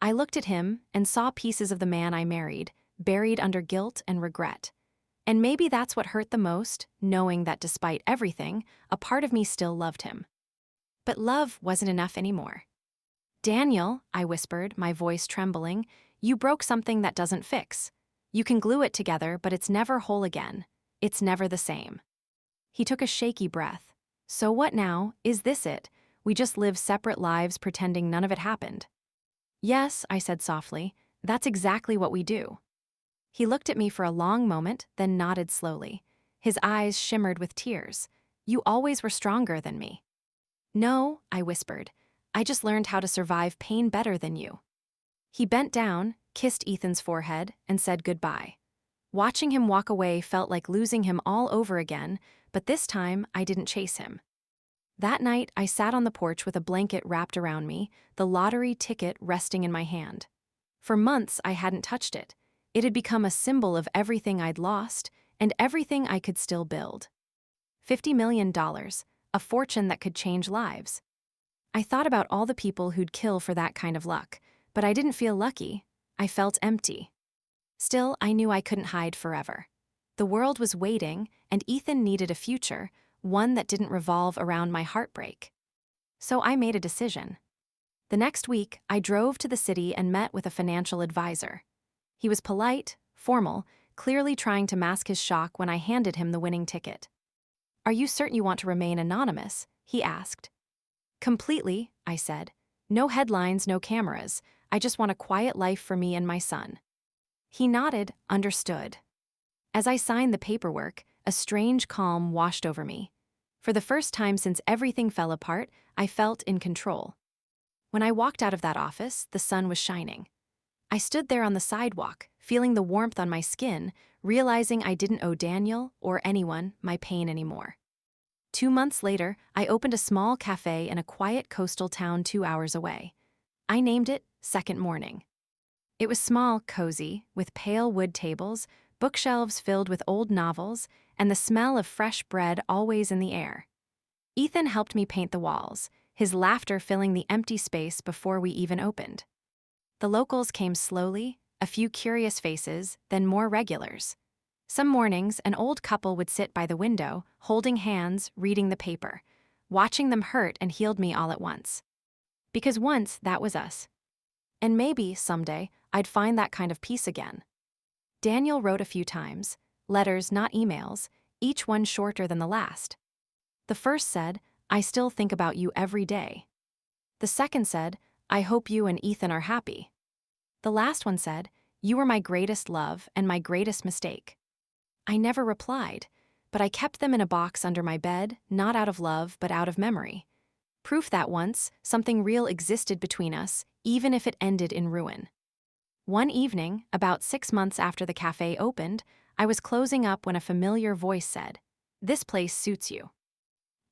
[SPEAKER 1] I looked at him and saw pieces of the man I married, buried under guilt and regret. And maybe that's what hurt the most, knowing that despite everything, a part of me still loved him. But love wasn't enough anymore. "Daniel," I whispered, my voice trembling, "you broke something that doesn't fix. You can glue it together, but it's never whole again. It's never the same." He took a shaky breath. "So what now? Is this it? We just live separate lives pretending none of it happened?" "Yes," I said softly, "that's exactly what we do." He looked at me for a long moment, then nodded slowly. His eyes shimmered with tears. You always were stronger than me. No, I whispered. I just learned how to survive pain better than you. He bent down, kissed Ethan's forehead, and said goodbye. Watching him walk away felt like losing him all over again, but this time I didn't chase him. That night, I sat on the porch with a blanket wrapped around me, the lottery ticket resting in my hand. For months, I hadn't touched it. It had become a symbol of everything I'd lost and everything I could still build. $50 million, a fortune that could change lives. I thought about all the people who'd kill for that kind of luck, but I didn't feel lucky. I felt empty. Still, I knew I couldn't hide forever. The world was waiting, and Ethan needed a future, one that didn't revolve around my heartbreak. So I made a decision. The next week, I drove to the city and met with a financial advisor. He was polite, formal, clearly trying to mask his shock when I handed him the winning ticket. "Are you certain you want to remain anonymous?" he asked. "Completely," I said. "No headlines, no cameras. I just want a quiet life for me and my son." He nodded, understood. As I signed the paperwork, a strange calm washed over me. For the first time since everything fell apart, I felt in control. When I walked out of that office, the sun was shining. I stood there on the sidewalk, feeling the warmth on my skin, realizing I didn't owe Daniel or anyone my pain anymore. 2 months later, I opened a small cafe in a quiet coastal town 2 hours away. I named it Second Morning. It was small, cozy, with pale wood tables, bookshelves filled with old novels, and the smell of fresh bread always in the air. Ethan helped me paint the walls, his laughter filling the empty space before we even opened. The locals came slowly, a few curious faces, then more regulars. Some mornings, an old couple would sit by the window, holding hands, reading the paper. Watching them hurt and healed me all at once. Because once, that was us. And maybe, someday, I'd find that kind of peace again. Daniel wrote a few times, letters, not emails, each one shorter than the last. The first said, "I still think about you every day." The second said, "I hope you and Ethan are happy." The last one said, "You were my greatest love and my greatest mistake." I never replied, but I kept them in a box under my bed, not out of love, but out of memory. Proof that once, something real existed between us, even if it ended in ruin. One evening, about 6 months after the cafe opened, I was closing up when a familiar voice said, "This place suits you."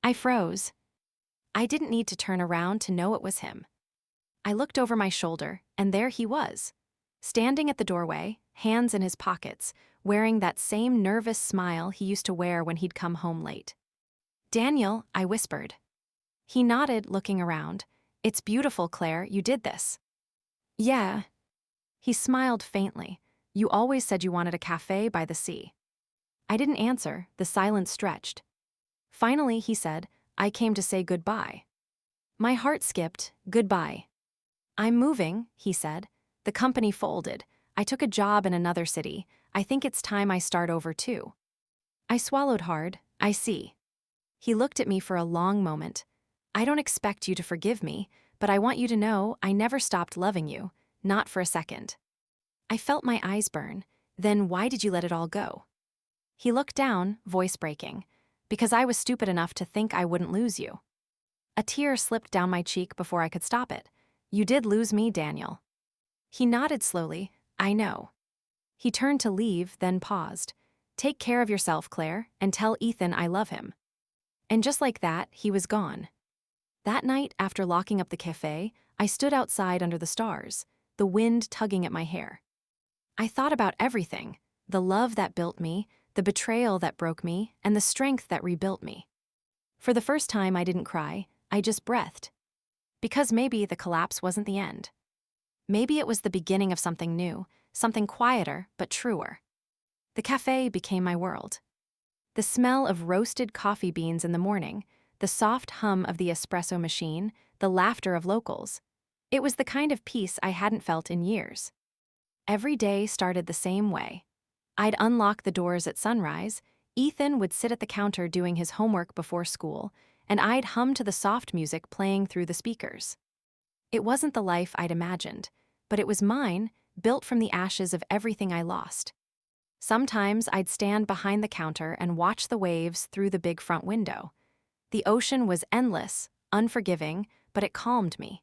[SPEAKER 1] I froze. I didn't need to turn around to know it was him. I looked over my shoulder, and there he was, standing at the doorway, hands in his pockets, wearing that same nervous smile he used to wear when he'd come home late. "Daniel," I whispered. He nodded, looking around. "It's beautiful, Claire, you did this." "Yeah." He smiled faintly. "You always said you wanted a cafe by the sea." I didn't answer, the silence stretched. Finally, he said, "I came to say goodbye." My heart skipped. Goodbye. "I'm moving," he said. "The company folded. I took a job in another city. I think it's time I start over too." I swallowed hard. "I see." He looked at me for a long moment. "I don't expect you to forgive me, but I want you to know I never stopped loving you, not for a second." I felt my eyes burn. "Then why did you let it all go?" He looked down, voice breaking. "Because I was stupid enough to think I wouldn't lose you." A tear slipped down my cheek before I could stop it. "You did lose me, Daniel." He nodded slowly. "I know." He turned to leave, then paused. "Take care of yourself, Claire, and tell Ethan I love him." And just like that, he was gone. That night, after locking up the cafe, I stood outside under the stars, the wind tugging at my hair. I thought about everything, the love that built me, the betrayal that broke me, and the strength that rebuilt me. For the first time, I didn't cry, I just breathed. Because maybe the collapse wasn't the end. Maybe it was the beginning of something new, something quieter but truer. The cafe became my world. The smell of roasted coffee beans in the morning, the soft hum of the espresso machine, the laughter of locals. It was the kind of peace I hadn't felt in years. Every day started the same way. I'd unlock the doors at sunrise, Ethan would sit at the counter doing his homework before school, and I'd hum to the soft music playing through the speakers. It wasn't the life I'd imagined, but it was mine, built from the ashes of everything I lost. Sometimes I'd stand behind the counter and watch the waves through the big front window. The ocean was endless, unforgiving, but it calmed me.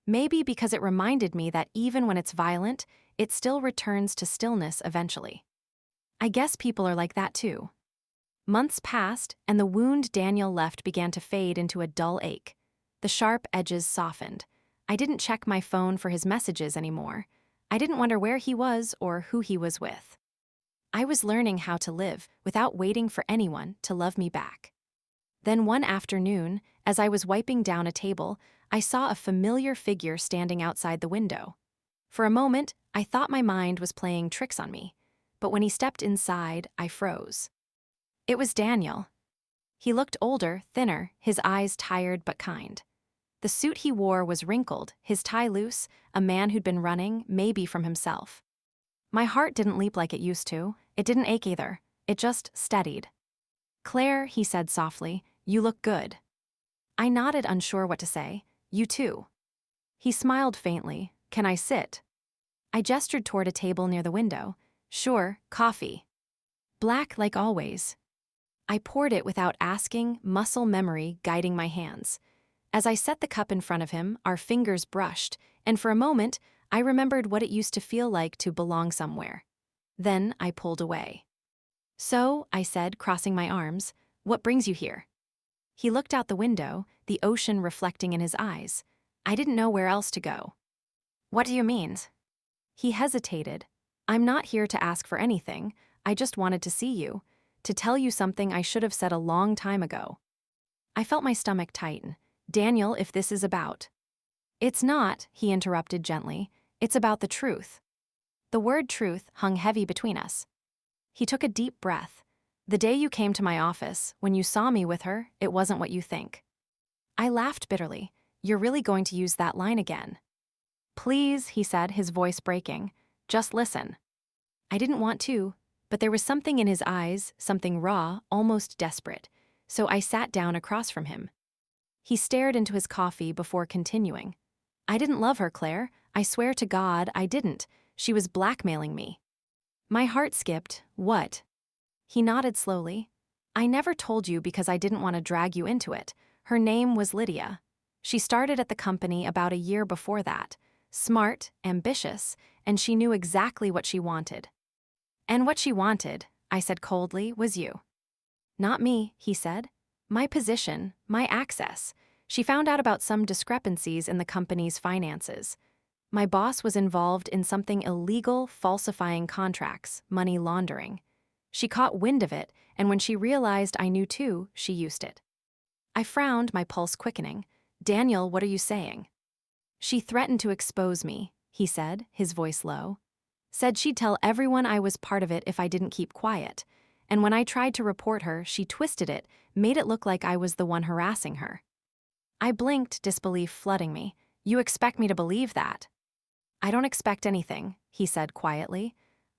[SPEAKER 1] Maybe because it reminded me that even when it's violent, it still returns to stillness eventually. I guess people are like that too. Months passed, and the wound Daniel left began to fade into a dull ache. The sharp edges softened. I didn't check my phone for his messages anymore. I didn't wonder where he was or who he was with. I was learning how to live without waiting for anyone to love me back. Then one afternoon, as I was wiping down a table, I saw a familiar figure standing outside the window. For a moment, I thought my mind was playing tricks on me, but when he stepped inside, I froze. It was Daniel. He looked older, thinner, his eyes tired but kind. The suit he wore was wrinkled, his tie loose, a man who'd been running, maybe from himself. My heart didn't leap like it used to. It didn't ache either. It just steadied. "Claire," he said softly, "you look good." I nodded, unsure what to say. "You too." He smiled faintly. "Can I sit?" I gestured toward a table near the window. "Sure, coffee." Black like always. I poured it without asking, muscle memory guiding my hands. As I set the cup in front of him, our fingers brushed, and for a moment, I remembered what it used to feel like to belong somewhere. Then I pulled away. "So," I said, crossing my arms, "what brings you here?" He looked out the window, the ocean reflecting in his eyes. I didn't know where else to go. "What do you mean?" He hesitated. "I'm not here to ask for anything. I just wanted to see you, to tell you something I should have said a long time ago." I felt my stomach tighten. "Daniel, if this is about—" "It's not," he interrupted gently. "It's about the truth." The word truth hung heavy between us. He took a deep breath. "The day you came to my office, when you saw me with her, it wasn't what you think." I laughed bitterly. "You're really going to use that line again?" "Please," he said, his voice breaking. "Just listen." I didn't want to, but there was something in his eyes, something raw, almost desperate, so I sat down across from him. He stared into his coffee before continuing. "I didn't love her, Claire. I swear to God, I didn't. She was blackmailing me." My heart skipped. "What?" He nodded slowly. "I never told you because I didn't want to drag you into it. Her name was Lydia. She started at the company about a year before that. Smart, ambitious, and she knew exactly what she wanted." "And what she wanted," I said coldly, "was you." "Not me," he said. "My position, my access. She found out about some discrepancies in the company's finances. My boss was involved in something illegal, falsifying contracts, money laundering. She caught wind of it, and when she realized I knew too, she used it." I frowned, my pulse quickening. "Daniel, what are you saying?" "She threatened to expose me," he said, his voice low. "Said she'd tell everyone I was part of it if I didn't keep quiet. And when I tried to report her, she twisted it, made it look like I was the one harassing her." I blinked, disbelief flooding me. "You expect me to believe that?" "I don't expect anything," he said quietly.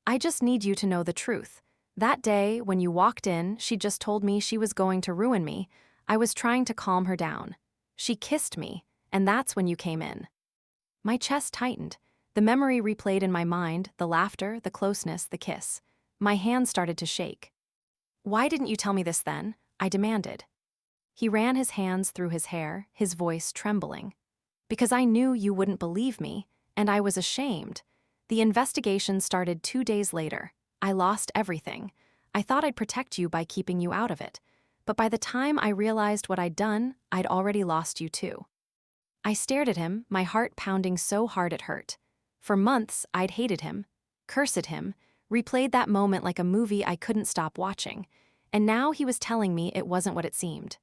[SPEAKER 1] "I just need you to know the truth. That day, when you walked in, she just told me she was going to ruin me. I was trying to calm her down. She kissed me, and that's when you came in." My chest tightened. The memory replayed in my mind, the laughter, the closeness, the kiss. My hands started to shake. "Why didn't you tell me this then?" I demanded. He ran his hands through his hair, his voice trembling. "Because I knew you wouldn't believe me, and I was ashamed. The investigation started 2 days later. I lost everything. I thought I'd protect you by keeping you out of it. But by the time I realized what I'd done, I'd already lost you too." I stared at him, my heart pounding so hard it hurt. For months, I'd hated him, cursed him, replayed that moment like a movie I couldn't stop watching. And now he was telling me it wasn't what it seemed.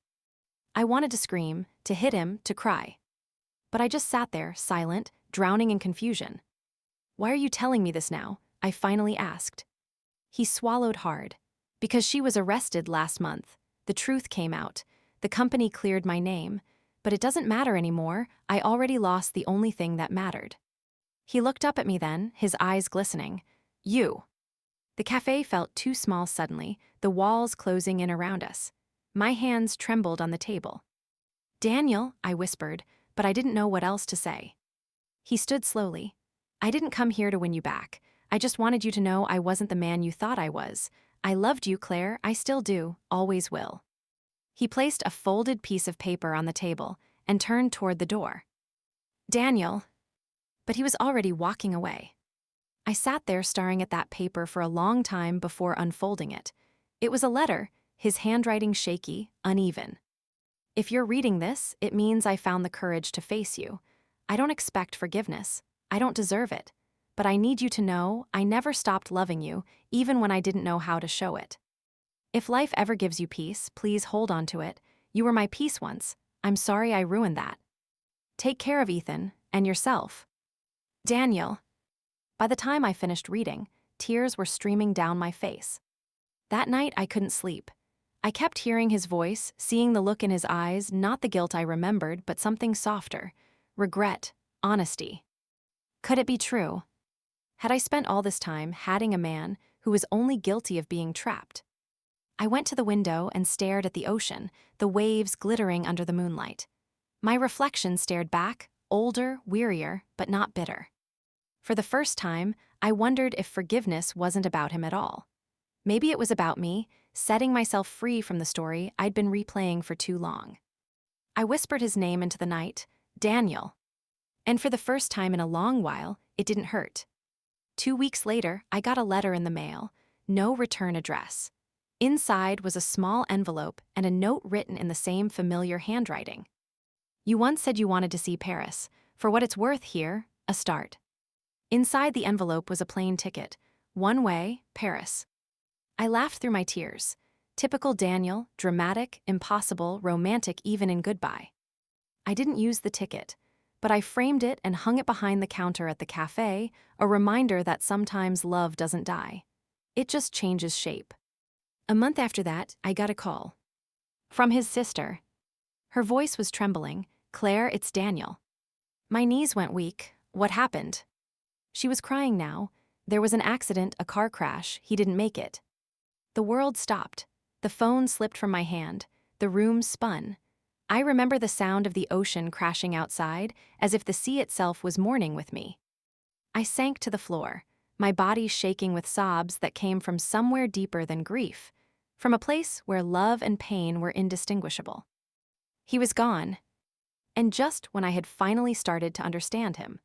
[SPEAKER 1] I wanted to scream, to hit him, to cry. But I just sat there, silent, drowning in confusion. "Why are you telling me this now?" I finally asked. He swallowed hard. "Because she was arrested last month. The truth came out. The company cleared my name. But it doesn't matter anymore. I already lost the only thing that mattered." He looked up at me then, his eyes glistening. "You." The cafe felt too small suddenly, the walls closing in around us. My hands trembled on the table. "Daniel," I whispered, but I didn't know what else to say. He stood slowly. "I didn't come here to win you back. I just wanted you to know I wasn't the man you thought I was. I loved you, Claire. I still do, always will." He placed a folded piece of paper on the table and turned toward the door. Daniel. But he was already walking away. I sat there staring at that paper for a long time before unfolding it. It was a letter, his handwriting shaky, uneven. If you're reading this, it means I found the courage to face you. I don't expect forgiveness. I don't deserve it. But I need you to know I never stopped loving you, even when I didn't know how to show it. If life ever gives you peace, please hold on to it. You were my peace once. I'm sorry I ruined that. Take care of Ethan and yourself. Daniel. By the time I finished reading, tears were streaming down my face. That night I couldn't sleep. I kept hearing his voice, seeing the look in his eyes, not the guilt I remembered, but something softer. Regret, honesty. Could it be true? Had I spent all this time hatting a man who was only guilty of being trapped? I went to the window and stared at the ocean, the waves glittering under the moonlight. My reflection stared back, older, wearier, but not bitter. For the first time, I wondered if forgiveness wasn't about him at all. Maybe it was about me, setting myself free from the story I'd been replaying for too long. I whispered his name into the night, Daniel. And for the first time in a long while, it didn't hurt. 2 weeks later, I got a letter in the mail, no return address. Inside was a small envelope and a note written in the same familiar handwriting. You once said you wanted to see Paris. For what it's worth here, a start. Inside the envelope was a plane ticket. One way, Paris. I laughed through my tears. Typical Daniel, dramatic, impossible, romantic even in goodbye. I didn't use the ticket, but I framed it and hung it behind the counter at the cafe, a reminder that sometimes love doesn't die. It just changes shape. A month after that, I got a call. From his sister. Her voice was trembling. Claire, it's Daniel. My knees went weak. What happened? She was crying now. There was an accident, a car crash. He didn't make it. The world stopped. The phone slipped from my hand. The room spun. I remember the sound of the ocean crashing outside, as if the sea itself was mourning with me. I sank to the floor, my body shaking with sobs that came from somewhere deeper than grief, from a place where love and pain were indistinguishable. He was gone. And just when I had finally started to understand him.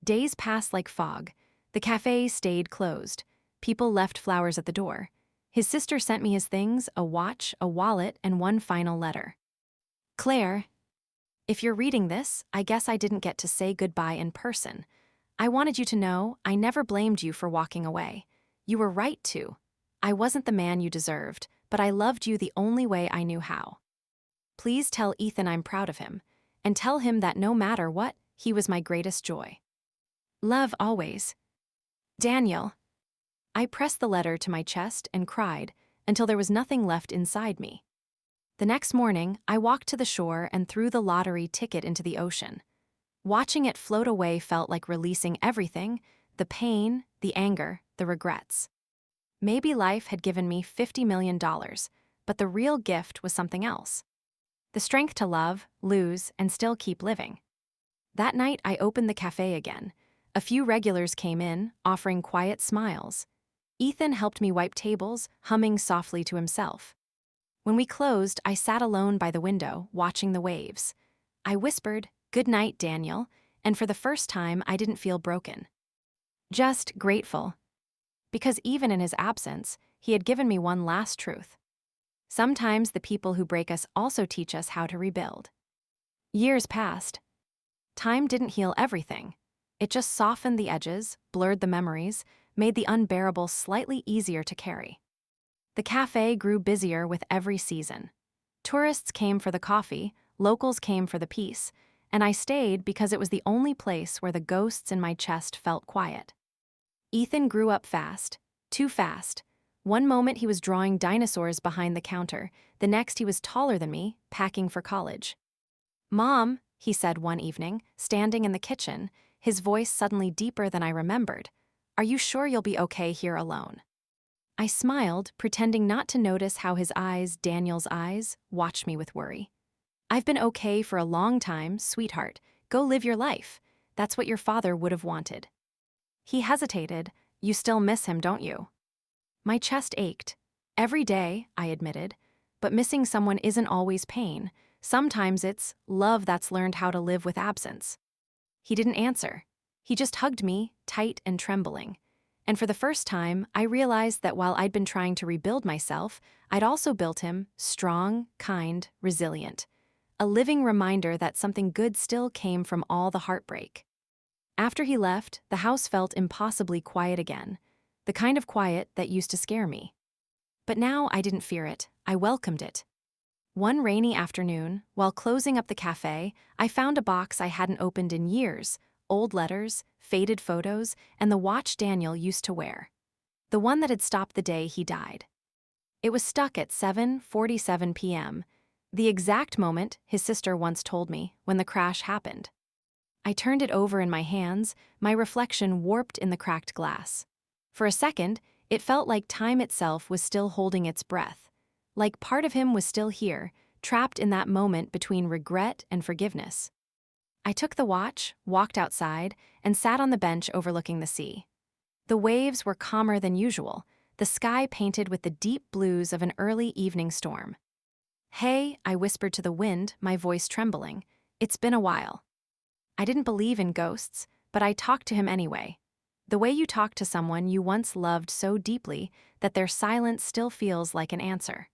[SPEAKER 1] Days passed like fog. The cafe stayed closed. People left flowers at the door. His sister sent me his things, a watch, a wallet, and one final letter. Claire, if you're reading this, I guess I didn't get to say goodbye in person. I wanted you to know I never blamed you for walking away. You were right to. I wasn't the man you deserved, but I loved you the only way I knew how. Please tell Ethan I'm proud of him, and tell him that no matter what, he was my greatest joy. Love always. Daniel. I pressed the letter to my chest and cried until there was nothing left inside me. The next morning, I walked to the shore and threw the lottery ticket into the ocean. Watching it float away felt like releasing everything, the pain, the anger, the regrets. Maybe life had given me $50 million, but the real gift was something else. The strength to love, lose, and still keep living. That night, I opened the cafe again. A few regulars came in, offering quiet smiles. Ethan helped me wipe tables, humming softly to himself. When we closed, I sat alone by the window, watching the waves. I whispered, "Good night, Daniel," and for the first time, I didn't feel broken. Just grateful. Because even in his absence, he had given me one last truth. Sometimes the people who break us also teach us how to rebuild. Years passed. Time didn't heal everything. It just softened the edges, blurred the memories, made the unbearable slightly easier to carry. The cafe grew busier with every season. Tourists came for the coffee, locals came for the peace, and I stayed because it was the only place where the ghosts in my chest felt quiet. Ethan grew up fast, too fast. One moment he was drawing dinosaurs behind the counter, the next he was taller than me, packing for college. "Mom," he said one evening, standing in the kitchen, his voice suddenly deeper than I remembered, "Are you sure you'll be okay here alone?" I smiled, pretending not to notice how his eyes, Daniel's eyes, watched me with worry. "I've been okay for a long time, sweetheart. Go live your life. That's what your father would have wanted." He hesitated. "You still miss him, don't you?" My chest ached. "Every day," I admitted, but missing someone isn't always pain. Sometimes it's love that's learned how to live with absence. He didn't answer. He just hugged me, tight and trembling. And for the first time, I realized that while I'd been trying to rebuild myself, I'd also built him strong, kind, resilient. A living reminder that something good still came from all the heartbreak. After he left, the house felt impossibly quiet again, the kind of quiet that used to scare me. But now I didn't fear it, I welcomed it. One rainy afternoon, while closing up the cafe, I found a box I hadn't opened in years, old letters, faded photos, and the watch Daniel used to wear. The one that had stopped the day he died. It was stuck at 7:47 p.m., the exact moment his sister once told me when the crash happened. I turned it over in my hands, my reflection warped in the cracked glass. For a second, it felt like time itself was still holding its breath, like part of him was still here, trapped in that moment between regret and forgiveness. I took the watch, walked outside, and sat on the bench overlooking the sea. The waves were calmer than usual, the sky painted with the deep blues of an early evening storm. "Hey," I whispered to the wind, my voice trembling. "It's been a while." I didn't believe in ghosts, but I talked to him anyway. The way you talk to someone you once loved so deeply that their silence still feels like an answer.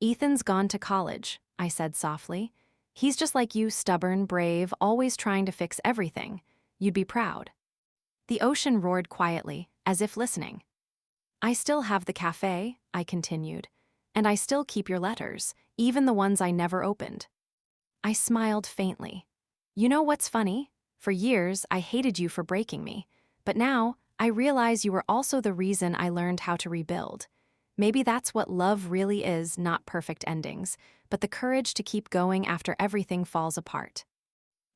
[SPEAKER 1] "Ethan's gone to college," I said softly. "He's just like you, stubborn, brave, always trying to fix everything. You'd be proud." The ocean roared quietly, as if listening. "I still have the cafe," I continued, "and I still keep your letters, even the ones I never opened." I smiled faintly. "You know what's funny? For years, I hated you for breaking me, but now I realize you were also the reason I learned how to rebuild. Maybe that's what love really is, not perfect endings, but the courage to keep going after everything falls apart."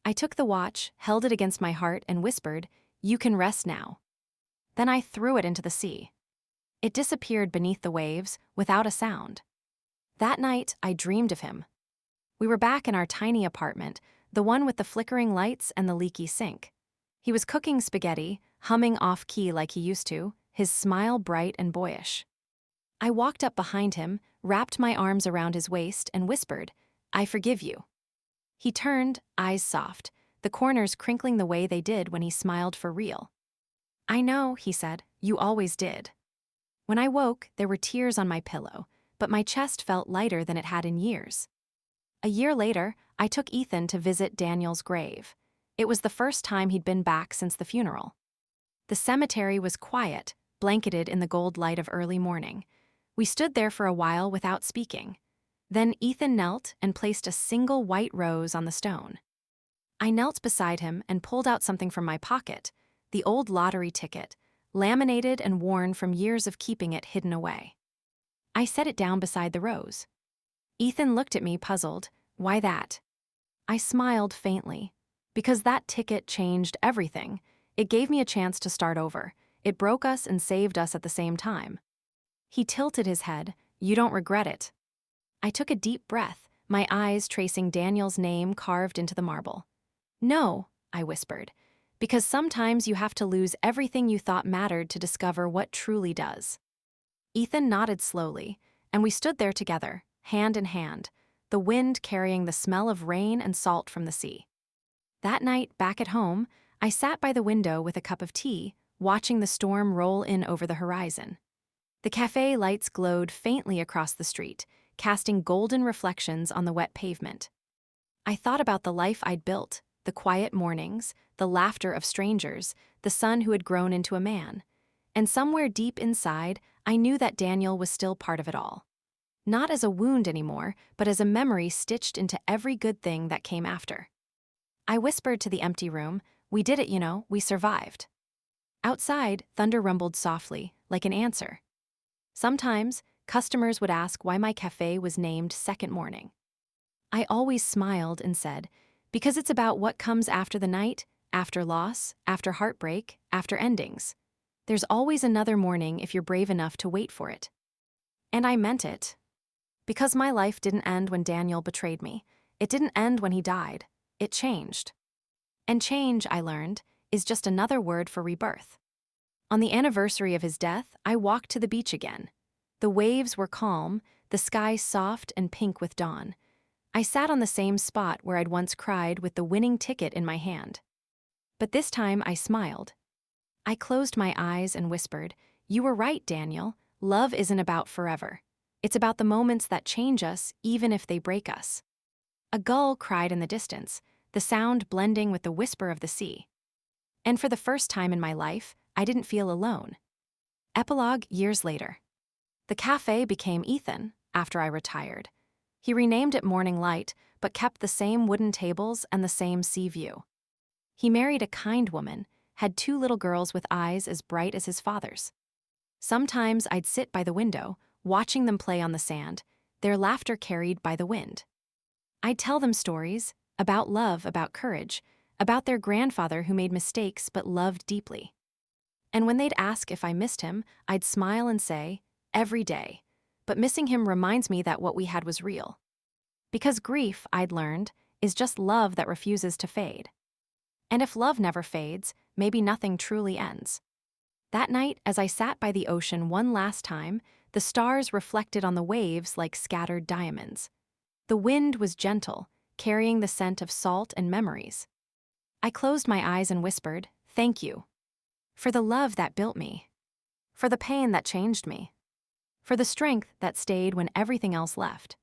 [SPEAKER 1] I took the watch, held it against my heart, and whispered, "You can rest now." Then I threw it into the sea. It disappeared beneath the waves, without a sound. That night, I dreamed of him. We were back in our tiny apartment, the one with the flickering lights and the leaky sink. He was cooking spaghetti, humming off-key like he used to, his smile bright and boyish. I walked up behind him, wrapped my arms around his waist, and whispered, "I forgive you." He turned, eyes soft, the corners crinkling the way they did when he smiled for real. "I know," he said, "you always did." When I woke, there were tears on my pillow, but my chest felt lighter than it had in years. A year later, I took Ethan to visit Daniel's grave. It was the first time he'd been back since the funeral. The cemetery was quiet, blanketed in the gold light of early morning. We stood there for a while without speaking. Then Ethan knelt and placed a single white rose on the stone. I knelt beside him and pulled out something from my pocket, the old lottery ticket, laminated and worn from years of keeping it hidden away. I set it down beside the rose. Ethan looked at me, puzzled. "Why that?" I smiled faintly. "Because that ticket changed everything. It gave me a chance to start over. It broke us and saved us at the same time." He tilted his head. "You don't regret it." I took a deep breath, my eyes tracing Daniel's name carved into the marble. "No," I whispered, "because sometimes you have to lose everything you thought mattered to discover what truly does." Ethan nodded slowly, and we stood there together, hand in hand, the wind carrying the smell of rain and salt from the sea. That night, back at home, I sat by the window with a cup of tea, watching the storm roll in over the horizon. The cafe lights glowed faintly across the street, casting golden reflections on the wet pavement. I thought about the life I'd built, the quiet mornings, the laughter of strangers, the son who had grown into a man. And somewhere deep inside, I knew that Daniel was still part of it all. Not as a wound anymore, but as a memory stitched into every good thing that came after. I whispered to the empty room, "We did it, you know, we survived." Outside, thunder rumbled softly, like an answer. Sometimes, customers would ask why my cafe was named Second Morning. I always smiled and said, "Because it's about what comes after the night, after loss, after heartbreak, after endings. There's always another morning if you're brave enough to wait for it." And I meant it. Because my life didn't end when Daniel betrayed me. It didn't end when he died. It changed. And change, I learned, is just another word for rebirth. On the anniversary of his death, I walked to the beach again. The waves were calm, the sky soft and pink with dawn. I sat on the same spot where I'd once cried with the winning ticket in my hand. But this time I smiled. I closed my eyes and whispered, "You were right, Daniel. Love isn't about forever. It's about the moments that change us, even if they break us." A gull cried in the distance, the sound blending with the whisper of the sea. And for the first time in my life, I didn't feel alone. Epilogue years later. The cafe became Ethan after I retired. He renamed it Morning Light, but kept the same wooden tables and the same sea view. He married a kind woman, had 2 little girls with eyes as bright as his father's. Sometimes I'd sit by the window, watching them play on the sand, their laughter carried by the wind. I'd tell them stories about love, about courage, about their grandfather who made mistakes but loved deeply. And when they'd ask if I missed him, I'd smile and say, "Every day. But missing him reminds me that what we had was real." Because grief, I'd learned, is just love that refuses to fade. And if love never fades, maybe nothing truly ends. That night, as I sat by the ocean one last time, the stars reflected on the waves like scattered diamonds. The wind was gentle, carrying the scent of salt and memories. I closed my eyes and whispered, "Thank you. For the love that built me. For the pain that changed me. For the strength that stayed when everything else left."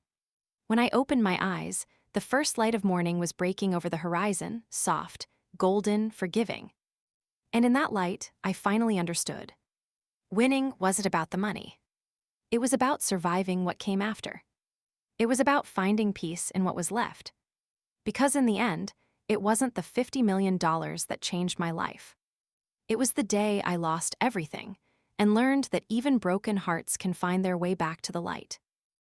[SPEAKER 1] When I opened my eyes, the first light of morning was breaking over the horizon, soft, golden, forgiving. And in that light, I finally understood. Winning wasn't about the money. It was about surviving what came after. It was about finding peace in what was left. Because in the end, it wasn't the $50 million that changed my life. It was the day I lost everything and learned that even broken hearts can find their way back to the light.